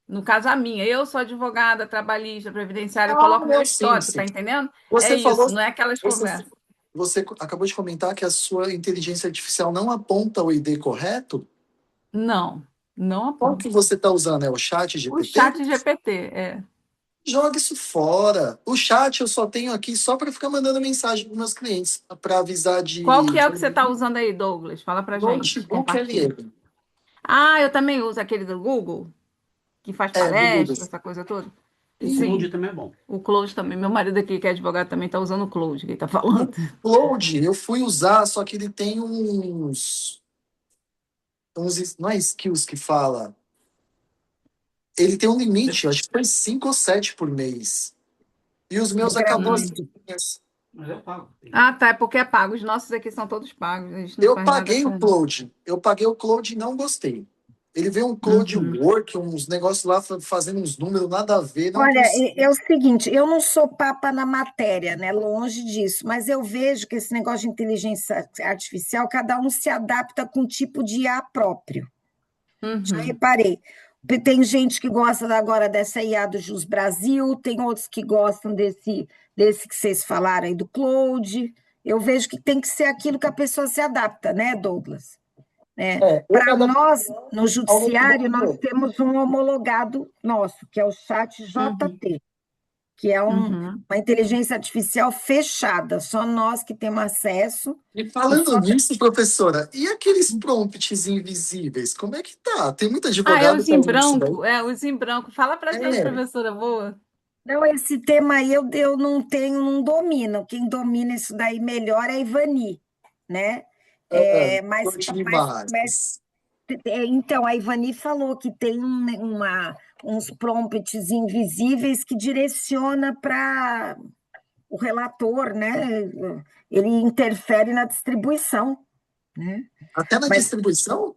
No caso, a minha. Eu sou advogada, trabalhista, previdenciária, eu coloco meu Não, sim, histórico, tá sim. entendendo? É Você falou, isso, não é aquelas você, conversas. você acabou de comentar que a sua inteligência artificial não aponta o ID correto? Não, não Qual que aponta. você está usando? É o chat O GPT? chat GPT, é. Joga isso fora. O chat eu só tenho aqui só para ficar mandando mensagem para meus clientes, para avisar Qual que é de o que você está usando aí, Douglas? Fala pra gente, notebook compartilha. LM. Ah, eu também uso aquele do Google, que faz Do Google. palestra, essa coisa toda. O Sim, Cloud também é bom. o Cloud também. Meu marido aqui, que é advogado, também está usando o Cloud, que ele está falando. No Cloud eu fui usar, só que ele tem não é skills que fala. Ele tem um limite, acho que foi 5 ou 7 por mês. E os meus É acabou Hum. assim. Mas eu pago. Ah, tá, é porque é pago. Os nossos aqui são todos pagos. A gente não Eu faz nada paguei o com. Cloud. Eu paguei o Cloud e não gostei. Ele veio um Cloud Uhum. Work, uns negócios lá fazendo uns números nada a ver, não Olha, consegui. é o seguinte, eu não sou papa na matéria, né? Longe disso, mas eu vejo que esse negócio de inteligência artificial, cada um se adapta com um tipo de IA próprio. Já Uhum. reparei. Tem gente que gosta agora dessa IA do Jus Brasil, tem outros que gostam desse que vocês falaram aí do Cloud. Eu vejo que tem que ser aquilo que a pessoa se adapta, né, Douglas? Eu me Para adaptei nós, no ao judiciário, nós notebook. temos um homologado nosso, que é o chat Uhum. JT, que é Uhum. uma inteligência artificial fechada, só nós que temos acesso, E e só. falando nisso, professora, e aqueles prompts invisíveis? Como é que tá? Tem muito Ah, é advogado os que em faz isso daí? branco. É, os em branco. Fala pra gente, É, professora, boa. Não, esse tema aí eu não tenho, não domino. Quem domina isso daí melhor é a Ivani, né? ah, Mas, curte mas demais. Então, a Ivani falou que tem uns prompts invisíveis que direciona para o relator, né? Ele interfere na distribuição, né? Até na Mas distribuição?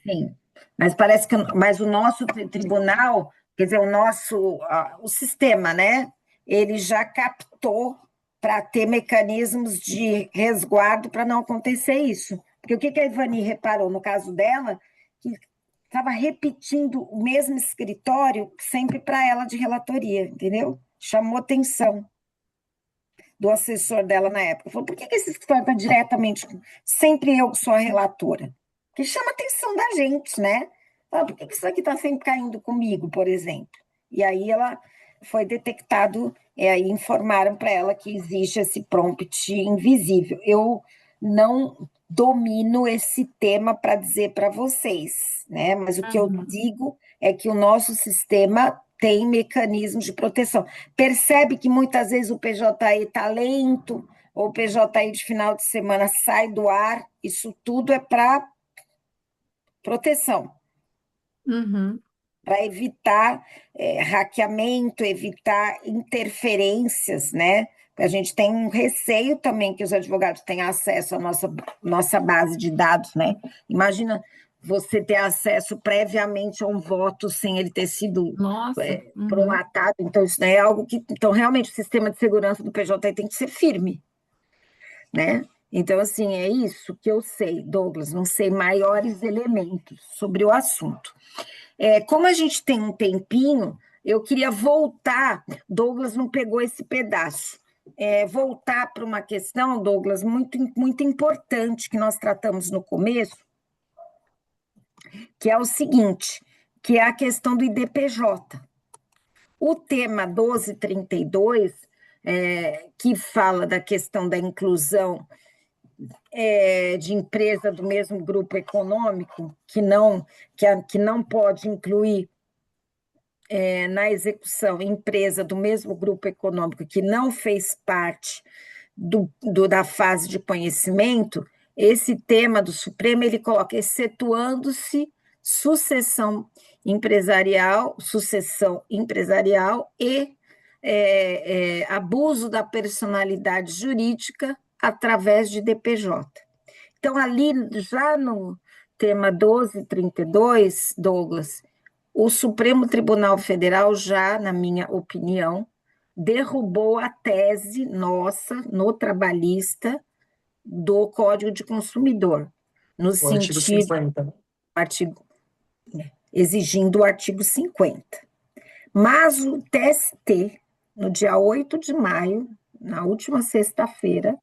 sim, mas parece que o nosso tribunal, quer dizer, o sistema, né? Ele já captou para ter mecanismos de resguardo para não acontecer isso. Porque o que a Ivani reparou no caso dela, que estava repetindo o mesmo escritório sempre para ela de relatoria, entendeu? Chamou atenção do assessor dela na época. Falou, por que esse escritório está diretamente... Sempre eu que sou a relatora. Que chama a atenção da gente, né? Fala, por que isso aqui está sempre caindo comigo, por exemplo? E aí ela foi detectado, aí informaram para ela que existe esse prompt invisível. Eu não domino esse tema para dizer para vocês, né? Mas o que eu digo é que o nosso sistema tem mecanismos de proteção. Percebe que muitas vezes o PJI está lento, ou o PJI de final de semana sai do ar, isso tudo é para proteção, para evitar hackeamento, evitar interferências, né? A gente tem um receio também que os advogados tenham acesso à nossa base de dados, né? Imagina você ter acesso previamente a um voto sem ele ter sido prolatado. Então, isso é algo que... Então, realmente, o sistema de segurança do PJ tem que ser firme, né? Então, assim, é isso que eu sei, Douglas, não sei maiores elementos sobre o assunto. Como a gente tem um tempinho, eu queria voltar, Douglas não pegou esse pedaço, voltar para uma questão, Douglas, muito, muito importante que nós tratamos no começo, que é o seguinte, que é a questão do IDPJ. O tema 1232, que fala da questão da inclusão de empresa do mesmo grupo econômico, que não pode incluir na execução empresa do mesmo grupo econômico que não fez parte da fase de conhecimento, esse tema do Supremo, ele coloca excetuando-se sucessão empresarial e abuso da personalidade jurídica através de DPJ. Então, ali, já no tema 1232, Douglas, o Supremo Tribunal Federal já, na minha opinião, derrubou a tese nossa, no trabalhista, do Código de Consumidor, no Artigo sentido... 50. Exigindo o artigo 50. Mas o TST, no dia 8 de maio, na última sexta-feira,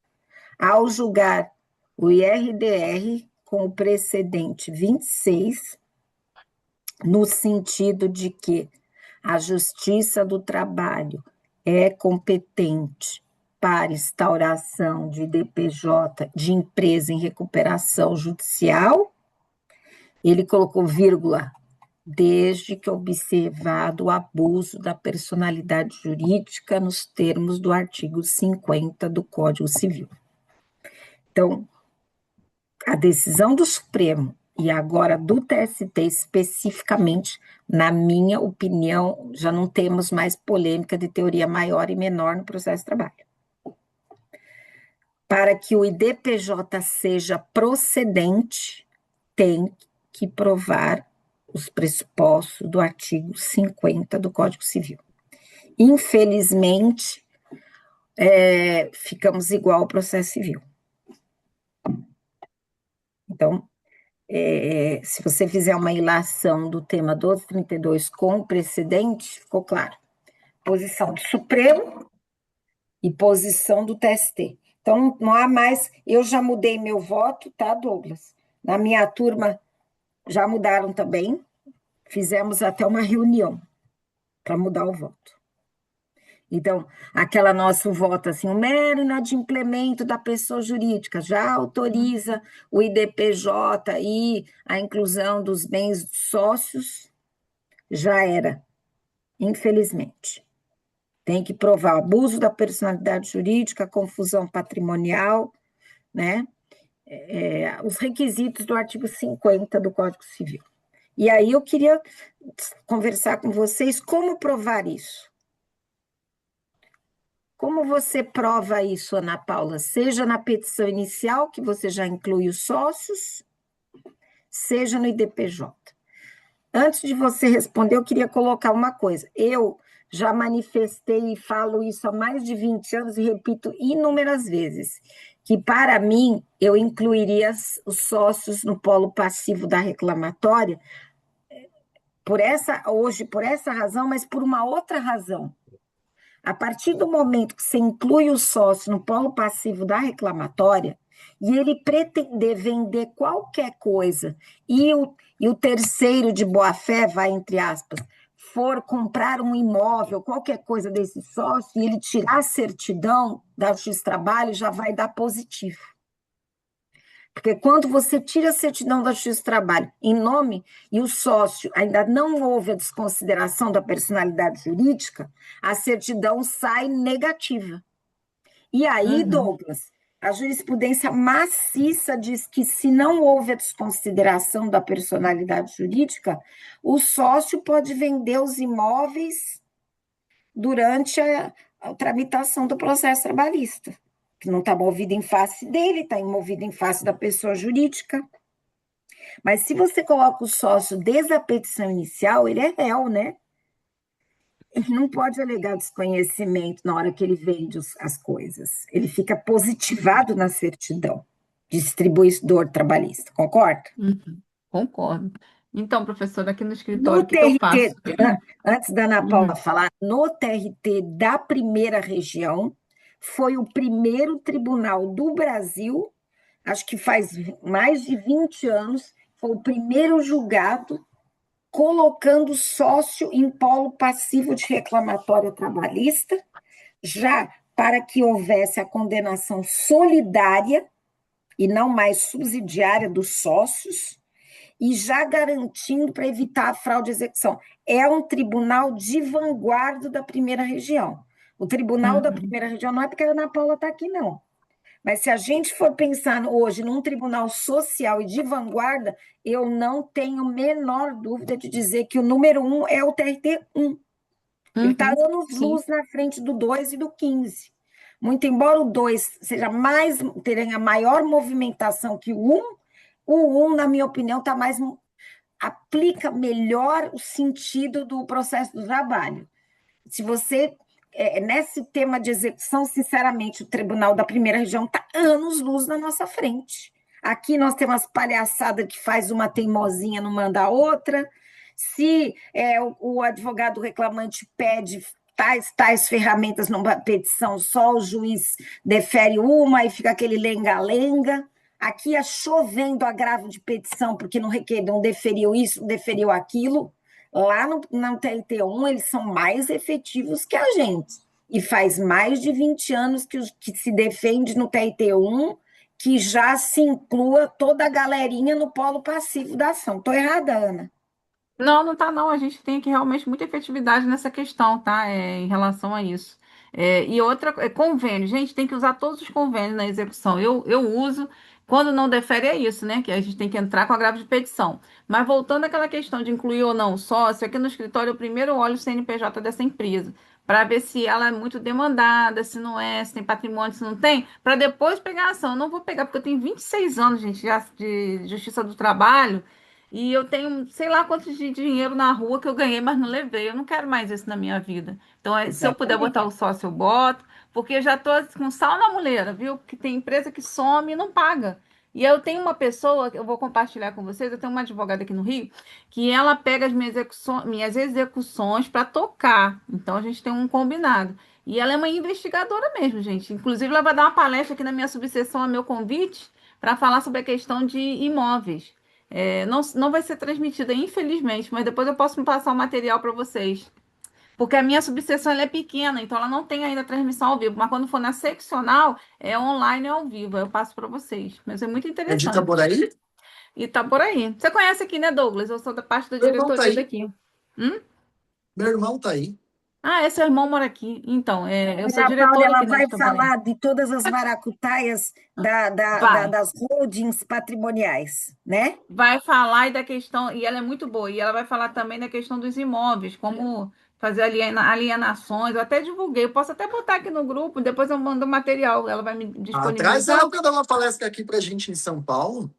ao julgar o IRDR com o precedente 26, no sentido de que a Justiça do Trabalho é competente para instauração de DPJ de empresa em recuperação judicial, ele colocou vírgula, desde que observado o abuso da personalidade jurídica nos termos do artigo 50 do Código Civil. Então, a decisão do Supremo e agora do TST especificamente, na minha opinião, já não temos mais polêmica de teoria maior e menor no processo de trabalho. Para que o IDPJ seja procedente, tem que provar os pressupostos do artigo 50 do Código Civil. Infelizmente, ficamos igual ao processo civil. Então, se você fizer uma ilação do tema 1232 com o precedente, ficou claro. Posição do Supremo e posição do TST. Então, não há mais... Eu já mudei meu voto, tá, Douglas? Na minha turma, já mudaram também. Fizemos até uma reunião para mudar o voto. Então, aquela nosso voto, assim, o mero inadimplemento da pessoa jurídica já autoriza o IDPJ e a inclusão dos bens dos sócios, já era, infelizmente. Tem que provar o abuso da personalidade jurídica, confusão patrimonial, né? os requisitos do artigo 50 do Código Civil. E aí eu queria conversar com vocês como provar isso. Como você prova isso, Ana Paula? Seja na petição inicial, que você já inclui os sócios, seja no IDPJ. Antes de você responder, eu queria colocar uma coisa. Eu já manifestei e falo isso há mais de 20 anos e repito inúmeras vezes, que para mim eu incluiria os sócios no polo passivo da reclamatória por essa razão, mas por uma outra razão. A partir do momento que você inclui o sócio no polo passivo da reclamatória e ele pretender vender qualquer coisa e o terceiro de boa-fé, vai entre aspas, for comprar um imóvel, qualquer coisa desse sócio, e ele tirar a certidão da Justiça do Trabalho, já vai dar positivo. Porque quando você tira a certidão da Justiça do Trabalho em nome e o sócio ainda não houve a desconsideração da personalidade jurídica, a certidão sai negativa. E aí, Douglas, a jurisprudência maciça diz que se não houve a desconsideração da personalidade jurídica, o sócio pode vender os imóveis durante a tramitação do processo trabalhista, que não está movido em face dele, está movido em face da pessoa jurídica. Mas se você coloca o sócio desde a petição inicial, ele é réu, né? Ele não pode alegar desconhecimento na hora que ele vende as coisas. Ele fica positivado na certidão, distribuidor trabalhista, concorda? Concordo. Então, professora, aqui no No escritório, o que eu faço? TRT, antes da Ana Paula falar, no TRT da primeira região, foi o primeiro tribunal do Brasil, acho que faz mais de 20 anos, foi o primeiro julgado colocando sócio em polo passivo de reclamatória trabalhista, já para que houvesse a condenação solidária e não mais subsidiária dos sócios, e já garantindo para evitar a fraude de execução. É um tribunal de vanguarda da primeira região. O tribunal da primeira região não é porque a Ana Paula está aqui, não. Mas se a gente for pensar hoje num tribunal social e de vanguarda, eu não tenho a menor dúvida de dizer que o número 1 é o TRT1. Ele está anos-luz na frente do 2 e do 15. Muito embora o 2 seja tenha maior movimentação que o 1, na minha opinião, aplica melhor o sentido do processo do trabalho. Se você, nesse tema de execução, sinceramente, o Tribunal da Primeira Região está anos-luz na nossa frente. Aqui nós temos umas palhaçadas que faz uma teimosinha, não manda a outra. Se o advogado reclamante pede tais ferramentas numa petição, só o juiz defere uma e fica aquele lenga-lenga. Aqui é chovendo agravo de petição, porque não deferiu isso, não deferiu aquilo. Lá no TRT1, eles são mais efetivos que a gente. E faz mais de 20 anos que se defende no TRT1, que já se inclua toda a galerinha no polo passivo da ação. Estou errada, Ana? Não, não tá não. A gente tem aqui realmente muita efetividade nessa questão, tá? Em relação a isso. E outra, convênio. Gente, tem que usar todos os convênios na execução. Eu uso. Quando não defere, é isso, né? Que a gente tem que entrar com agravo de petição. Mas voltando àquela questão de incluir ou não o sócio, aqui no escritório eu primeiro olho o CNPJ dessa empresa, para ver se ela é muito demandada, se não é, se tem patrimônio, se não tem, para depois pegar a ação. Eu não vou pegar, porque eu tenho 26 anos, gente, de Justiça do Trabalho. E eu tenho, sei lá quantos de dinheiro na rua que eu ganhei, mas não levei. Eu não quero mais isso na minha vida. Então, se eu puder botar o sócio, eu boto, porque eu já tô com sal na muleira, viu? Que tem empresa que some e não paga. E eu tenho uma pessoa, que eu vou compartilhar com vocês, eu tenho uma advogada aqui no Rio, que ela pega as minhas execuções para tocar. Então, a gente tem um combinado. E ela é uma investigadora mesmo, gente. Inclusive, ela vai dar uma palestra aqui na minha subseção a meu convite para falar sobre a questão de imóveis. Não vai ser transmitida, infelizmente, mas depois eu posso passar o material para vocês. Porque a minha subseção ela é pequena, então ela não tem ainda transmissão ao vivo. Mas quando for na seccional, é online e ao vivo. Eu passo para vocês. Mas é muito É de interessante. Itaboraí? E tá por aí. Você conhece aqui, né, Douglas? Eu sou da parte da Meu irmão tá diretoria aí. daqui. Meu irmão tá aí. Ah, esse irmão mora aqui. Então, eu sou A Paula, diretora ela aqui na vai Estambolim. falar de todas as maracutaias Vai. das holdings patrimoniais, né? Vai falar e da questão, e ela é muito boa, e ela vai falar também da questão dos imóveis, como fazer alienações. Eu até divulguei, eu posso até botar aqui no grupo, depois eu mando o material, ela vai me Traz disponibilizar. ela para dar uma palestra aqui pra gente em São Paulo.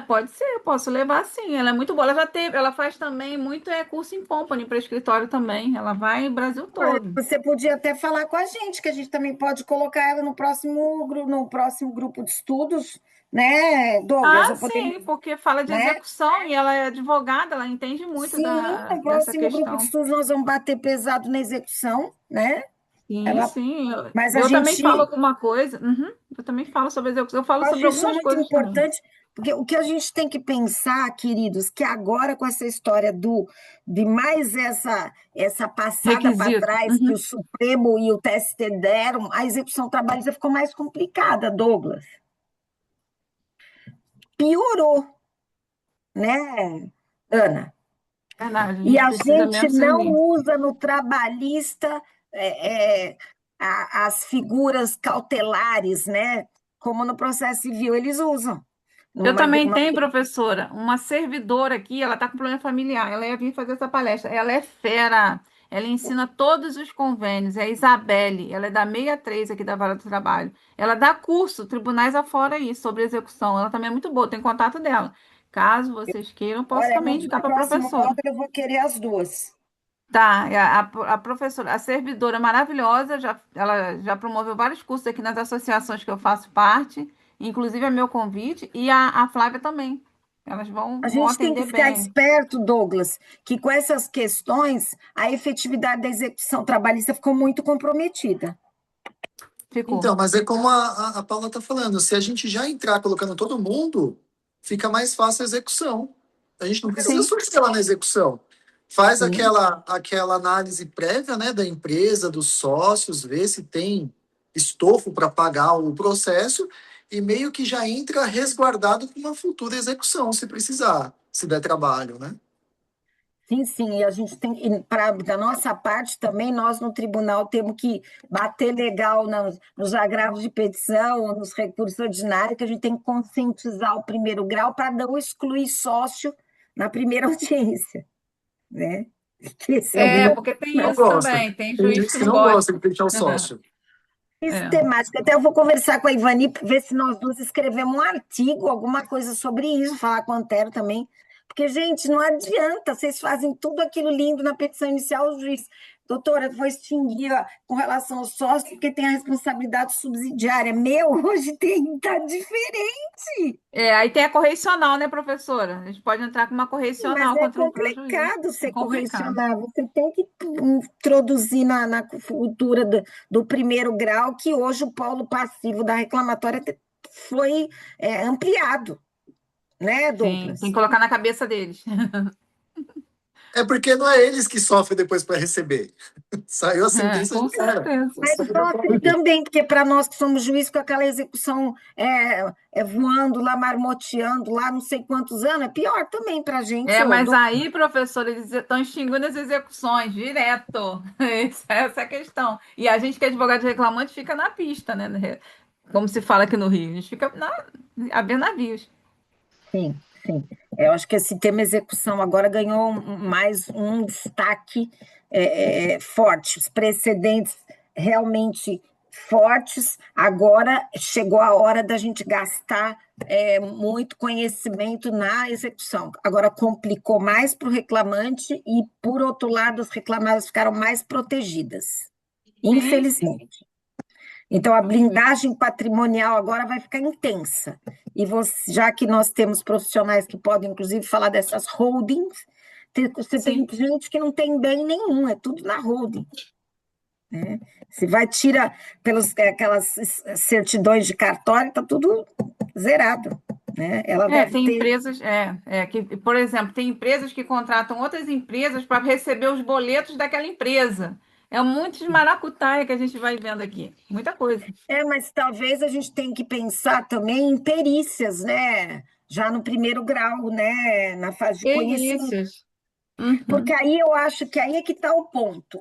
Pode ser, eu posso levar sim. Ela é muito boa. Ela faz também muito curso em company para escritório também. Ela vai o Brasil Olha, todo. você podia até falar com a gente, que a gente também pode colocar ela no próximo grupo de estudos, né, Douglas? Ah, Eu poderia, sim, porque fala de né? execução e ela é advogada, ela entende muito Sim, no dessa próximo grupo de questão. estudos nós vamos bater pesado na execução, né? Sim, Ela, sim. Eu, mas a eu também falo gente, alguma coisa. Uhum, eu também falo sobre execução. Eu falo eu acho sobre isso algumas muito coisas também. importante, porque o que a gente tem que pensar, queridos, que agora com essa história de mais essa passada para Requisito. trás que o Uhum. Supremo e o TST deram, a execução trabalhista ficou mais complicada, Douglas. Piorou, né, Ana? Verdade, a E gente a precisa gente mesmo se não unir. usa no trabalhista as figuras cautelares, né? Como no processo civil eles usam. Eu Numa, também uma- tenho, professora, uma servidora aqui, ela está com problema familiar, ela ia vir fazer essa palestra. Ela é fera, ela ensina todos os convênios, é a Isabelle, ela é da 63 aqui da Vara do Trabalho. Ela dá curso, tribunais afora aí, sobre execução. Ela também é muito boa, tem contato dela. Caso vocês queiram, posso Olha, também indicar no para a próximo professora. módulo eu vou querer as duas. Tá, a professora, a servidora maravilhosa, ela já promoveu vários cursos aqui nas associações que eu faço parte, inclusive é meu convite, e a Flávia também. Elas vão, A vão gente tem que atender ficar bem. esperto, Douglas, que com essas questões a efetividade da execução trabalhista ficou muito comprometida. Ficou. Então, mas é como a Paula está falando, se a gente já entrar colocando todo mundo, fica mais fácil a execução. A gente não precisa Sim, surgir lá na execução. Faz Sim. aquela análise prévia, né, da empresa, dos sócios, vê se tem estofo para pagar o processo e meio que já entra resguardado para uma futura execução, se precisar, se der trabalho, né? Sim, sim, e a gente tem, da nossa parte também, nós no tribunal temos que bater legal nos agravos de petição, nos recursos ordinários, que a gente tem que conscientizar o primeiro grau para não excluir sócio na primeira audiência, né? Que esse é o grande porque tem Não isso gosta. também, tem Tem juiz gente que que não não gosta de gosta. fechar o sócio. É. sistemática. Até eu vou conversar com a Ivani, ver se nós duas escrevemos um artigo, alguma coisa sobre isso, falar com a Antero também. Porque, gente, não adianta, vocês fazem tudo aquilo lindo na petição inicial, o juiz, doutora, vou extinguir ó, com relação ao sócio, porque tem a responsabilidade subsidiária. Meu, hoje tá diferente. Aí tem a correcional, né, professora? A gente pode entrar com uma Mas correcional é contra o juiz. complicado É ser complicado. correcionável. Você tem que introduzir na cultura do primeiro grau que hoje o polo passivo da reclamatória foi ampliado, né, Sim, tem Douglas? que colocar na cabeça deles. É porque não é eles que sofrem depois para receber. Saiu a sentença, já Com era. certeza. Mas nós também, porque para nós que somos juízes, com aquela execução voando lá, marmoteando lá, não sei quantos anos, é pior também para a gente. Mas aí, professor, eles estão extinguindo as execuções direto. Essa é a questão. E a gente que é advogado de reclamante fica na pista, né? Como se fala aqui no Rio. A gente fica a ver navios. Sim, sim. Eu acho que esse tema execução agora ganhou mais um destaque forte, os precedentes realmente fortes. Agora chegou a hora da gente gastar muito conhecimento na execução. Agora complicou mais para o reclamante e, por outro lado, as reclamadas ficaram mais protegidas, Sim, infelizmente. Então, a blindagem patrimonial agora vai ficar intensa. E já que nós temos profissionais que podem, inclusive, falar dessas holdings, você tem sim. gente que não tem bem nenhum, é tudo na holding. Né? Você vai, tira aquelas certidões de cartório, está tudo zerado. Né? Ela deve Tem ter. empresas, que, por exemplo, tem empresas que contratam outras empresas para receber os boletos daquela empresa. É muito maracutaia que a gente vai vendo aqui. Muita coisa. Mas talvez a gente tenha que pensar também em perícias, né? Já no primeiro grau, né? Na fase de conhecimento. Delícias. Porque Uhum. aí eu acho que aí é que está o ponto.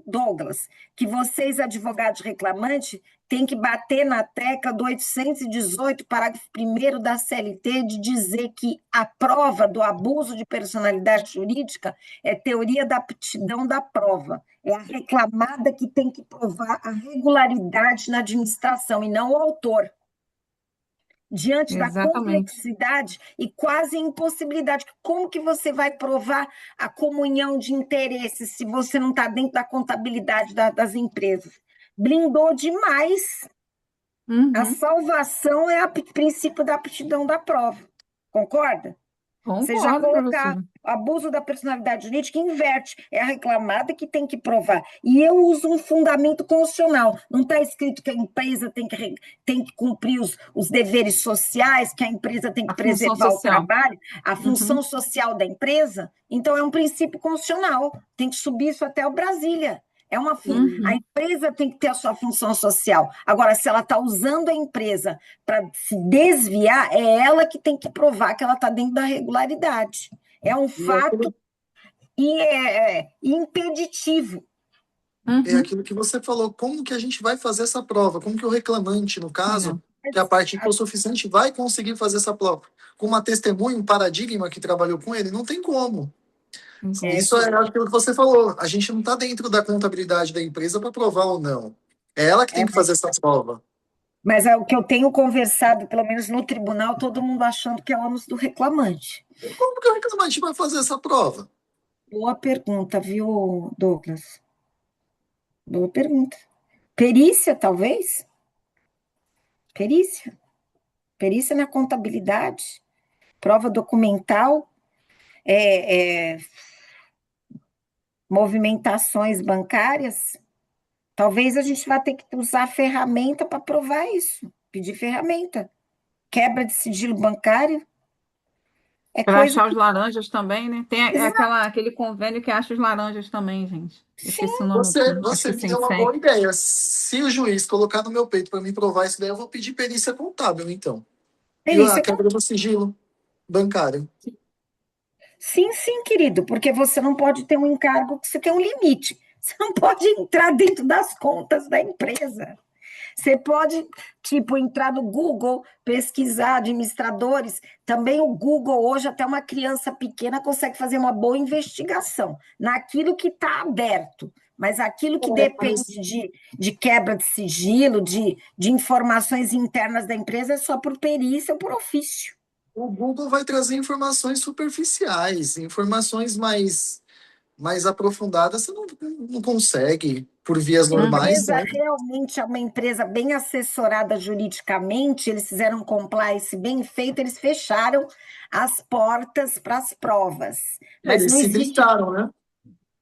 Douglas, que vocês, advogados reclamantes, têm que bater na tecla do 818, parágrafo 1º da CLT, de dizer que a prova do abuso de personalidade jurídica é teoria da aptidão da prova. É a reclamada que tem que provar a regularidade na administração e não o autor. Diante da Exatamente. complexidade e quase impossibilidade. Como que você vai provar a comunhão de interesses se você não está dentro da contabilidade das empresas? Blindou demais. A Uhum. salvação é o princípio da aptidão da prova. Concorda? Você já Concordo, colocar professora. abuso da personalidade jurídica, inverte. É a reclamada que tem que provar. E eu uso um fundamento constitucional. Não está escrito que a empresa tem que cumprir os deveres sociais, que a empresa tem que A função preservar o social. trabalho, a função Uhum. social da empresa. Então, é um princípio constitucional. Tem que subir isso até o Brasília. A Uhum. empresa tem que ter a sua função social. Agora, se ela está usando a empresa para se desviar, é ela que tem que provar que ela está dentro da regularidade. É um E é fato impeditivo. é Uhum. aquilo que você falou, como que a gente vai fazer essa prova? Como que o reclamante, no caso, É. que a parte hipossuficiente vai conseguir fazer essa prova? Com uma testemunha, um paradigma que trabalhou com ele, não tem como. Isso é aquilo que você falou. A gente não está dentro da contabilidade da empresa para provar ou não. É ela que tem que fazer essa prova. Mas é o que eu tenho conversado, pelo menos no tribunal, todo mundo achando que é ônus do reclamante. Como que o reclamante vai fazer essa prova? Boa pergunta, viu, Douglas? Boa pergunta. Perícia, talvez? Perícia? Perícia na contabilidade? Prova documental? Movimentações bancárias? Talvez a gente vá ter que usar a ferramenta para provar isso. Pedir ferramenta. Quebra de sigilo bancário é Para coisa achar os que... laranjas também, né? Tem Exato, aquele convênio que acha os laranjas também, gente. Eu sim. esqueci o nome aqui. Acho Você que me sim, deu uma sei. boa ideia. Se o juiz colocar no meu peito para me provar isso daí, eu vou pedir perícia contábil, então. E a Perícia. quebra do sigilo bancário. Sim, sim, querido, porque você não pode ter um encargo que você tem um limite. Você não pode entrar dentro das contas da empresa. Você pode, tipo, entrar no Google, pesquisar administradores. Também o Google, hoje, até uma criança pequena consegue fazer uma boa investigação naquilo que está aberto. Mas aquilo que depende de quebra de sigilo, de informações internas da empresa, é só por perícia ou por ofício. O Google vai trazer informações superficiais, informações mais aprofundadas, você não consegue por vias A normais, empresa né? realmente é uma empresa bem assessorada juridicamente, eles fizeram um compliance bem feito, eles fecharam as portas para as provas. Mas Eles não se existe, brincaram, né?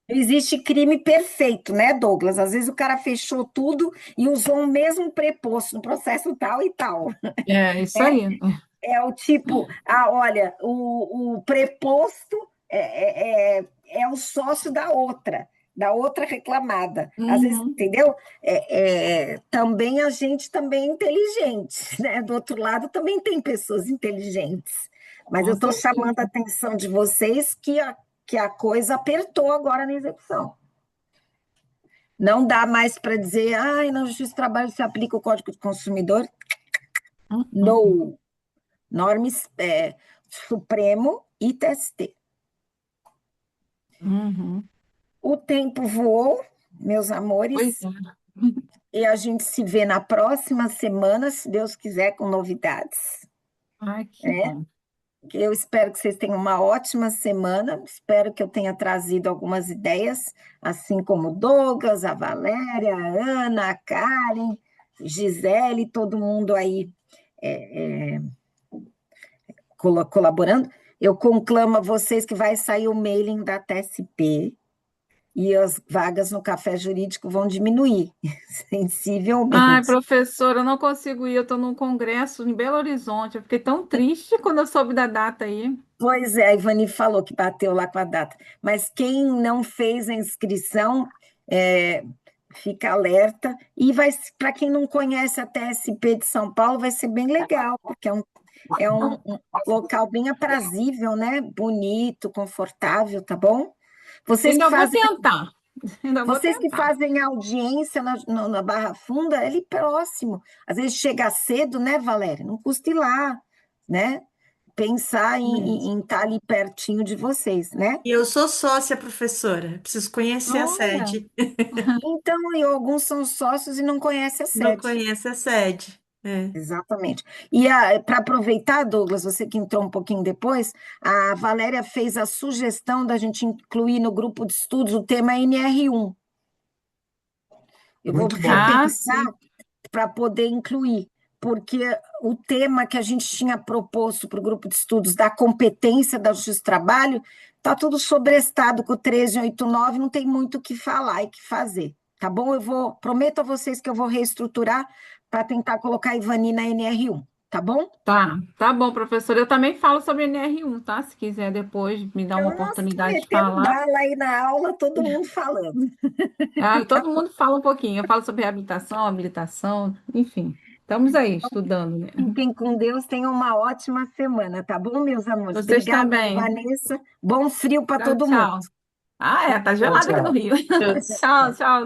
não existe crime perfeito, né, Douglas? Às vezes o cara fechou tudo e usou o mesmo preposto no processo tal e tal. É isso aí. É o tipo, olha, o preposto é o sócio da outra reclamada. Às vezes, Uhum. entendeu? Também a gente também é inteligente, né? Do outro lado também tem pessoas inteligentes. Mas eu Com estou certeza. chamando a atenção de vocês que a coisa apertou agora na execução. Não dá mais para dizer, na Justiça do Trabalho se aplica o Código do Consumidor. Uhum. No. Normas Supremo e TST. Uhum. O tempo voou, meus Pois amores, é. e a gente se vê na próxima semana, se Deus quiser, com novidades. Ai, que bom. Eu espero que vocês tenham uma ótima semana, espero que eu tenha trazido algumas ideias, assim como o Douglas, a Valéria, a Ana, a Karen, Gisele, todo mundo aí colaborando. Eu conclamo a vocês que vai sair o mailing da TSP e as vagas no café jurídico vão diminuir Ai, sensivelmente. professora, eu não consigo ir. Eu estou num congresso em Belo Horizonte. Eu fiquei tão triste quando eu soube da data aí. Pois é, a Ivani falou que bateu lá com a data, mas quem não fez a inscrição, fica alerta, e para quem não conhece a TSP de São Paulo, vai ser bem legal, porque é um local bem aprazível, né? Bonito, confortável, tá bom? Vocês Sim, que eu vou fazem tentar. Ainda vou Vocês que tentar. fazem audiência na Barra Funda, é ali próximo. Às vezes chega cedo, né, Valéria? Não custa ir lá, né? Pensar em estar ali pertinho de vocês, né? E eu sou sócia, professora. Preciso conhecer a Olha, sede. Então, e alguns são sócios e não conhecem a Não sede. conheço a sede. É. Exatamente. E para aproveitar, Douglas, você que entrou um pouquinho depois, a Valéria fez a sugestão da gente incluir no grupo de estudos o tema NR1. Eu vou Muito bom. repensar sim. para poder incluir, porque o tema que a gente tinha proposto para o grupo de estudos da competência da Justiça do Trabalho está tudo sobrestado com o 1389, não tem muito o que falar e o que fazer, tá bom? Prometo a vocês que eu vou reestruturar para tentar colocar a Ivani na NR1, tá bom? Tá bom, professor. Eu também falo sobre NR1, tá? Se quiser depois me dar uma Nossa, tô oportunidade de metendo falar. bala aí na aula, todo mundo falando. Ah, todo mundo fala um pouquinho. Eu falo sobre reabilitação, habilitação, enfim. Estamos aí estudando, né? Fiquem com Deus, tenham uma ótima semana, tá bom, meus amores? Vocês Obrigada, também. Vanessa. Bom frio para Tchau, todo mundo. tchau. Ah, tá Tchau, gelado aqui no tchau. Rio. Tchau, tchau.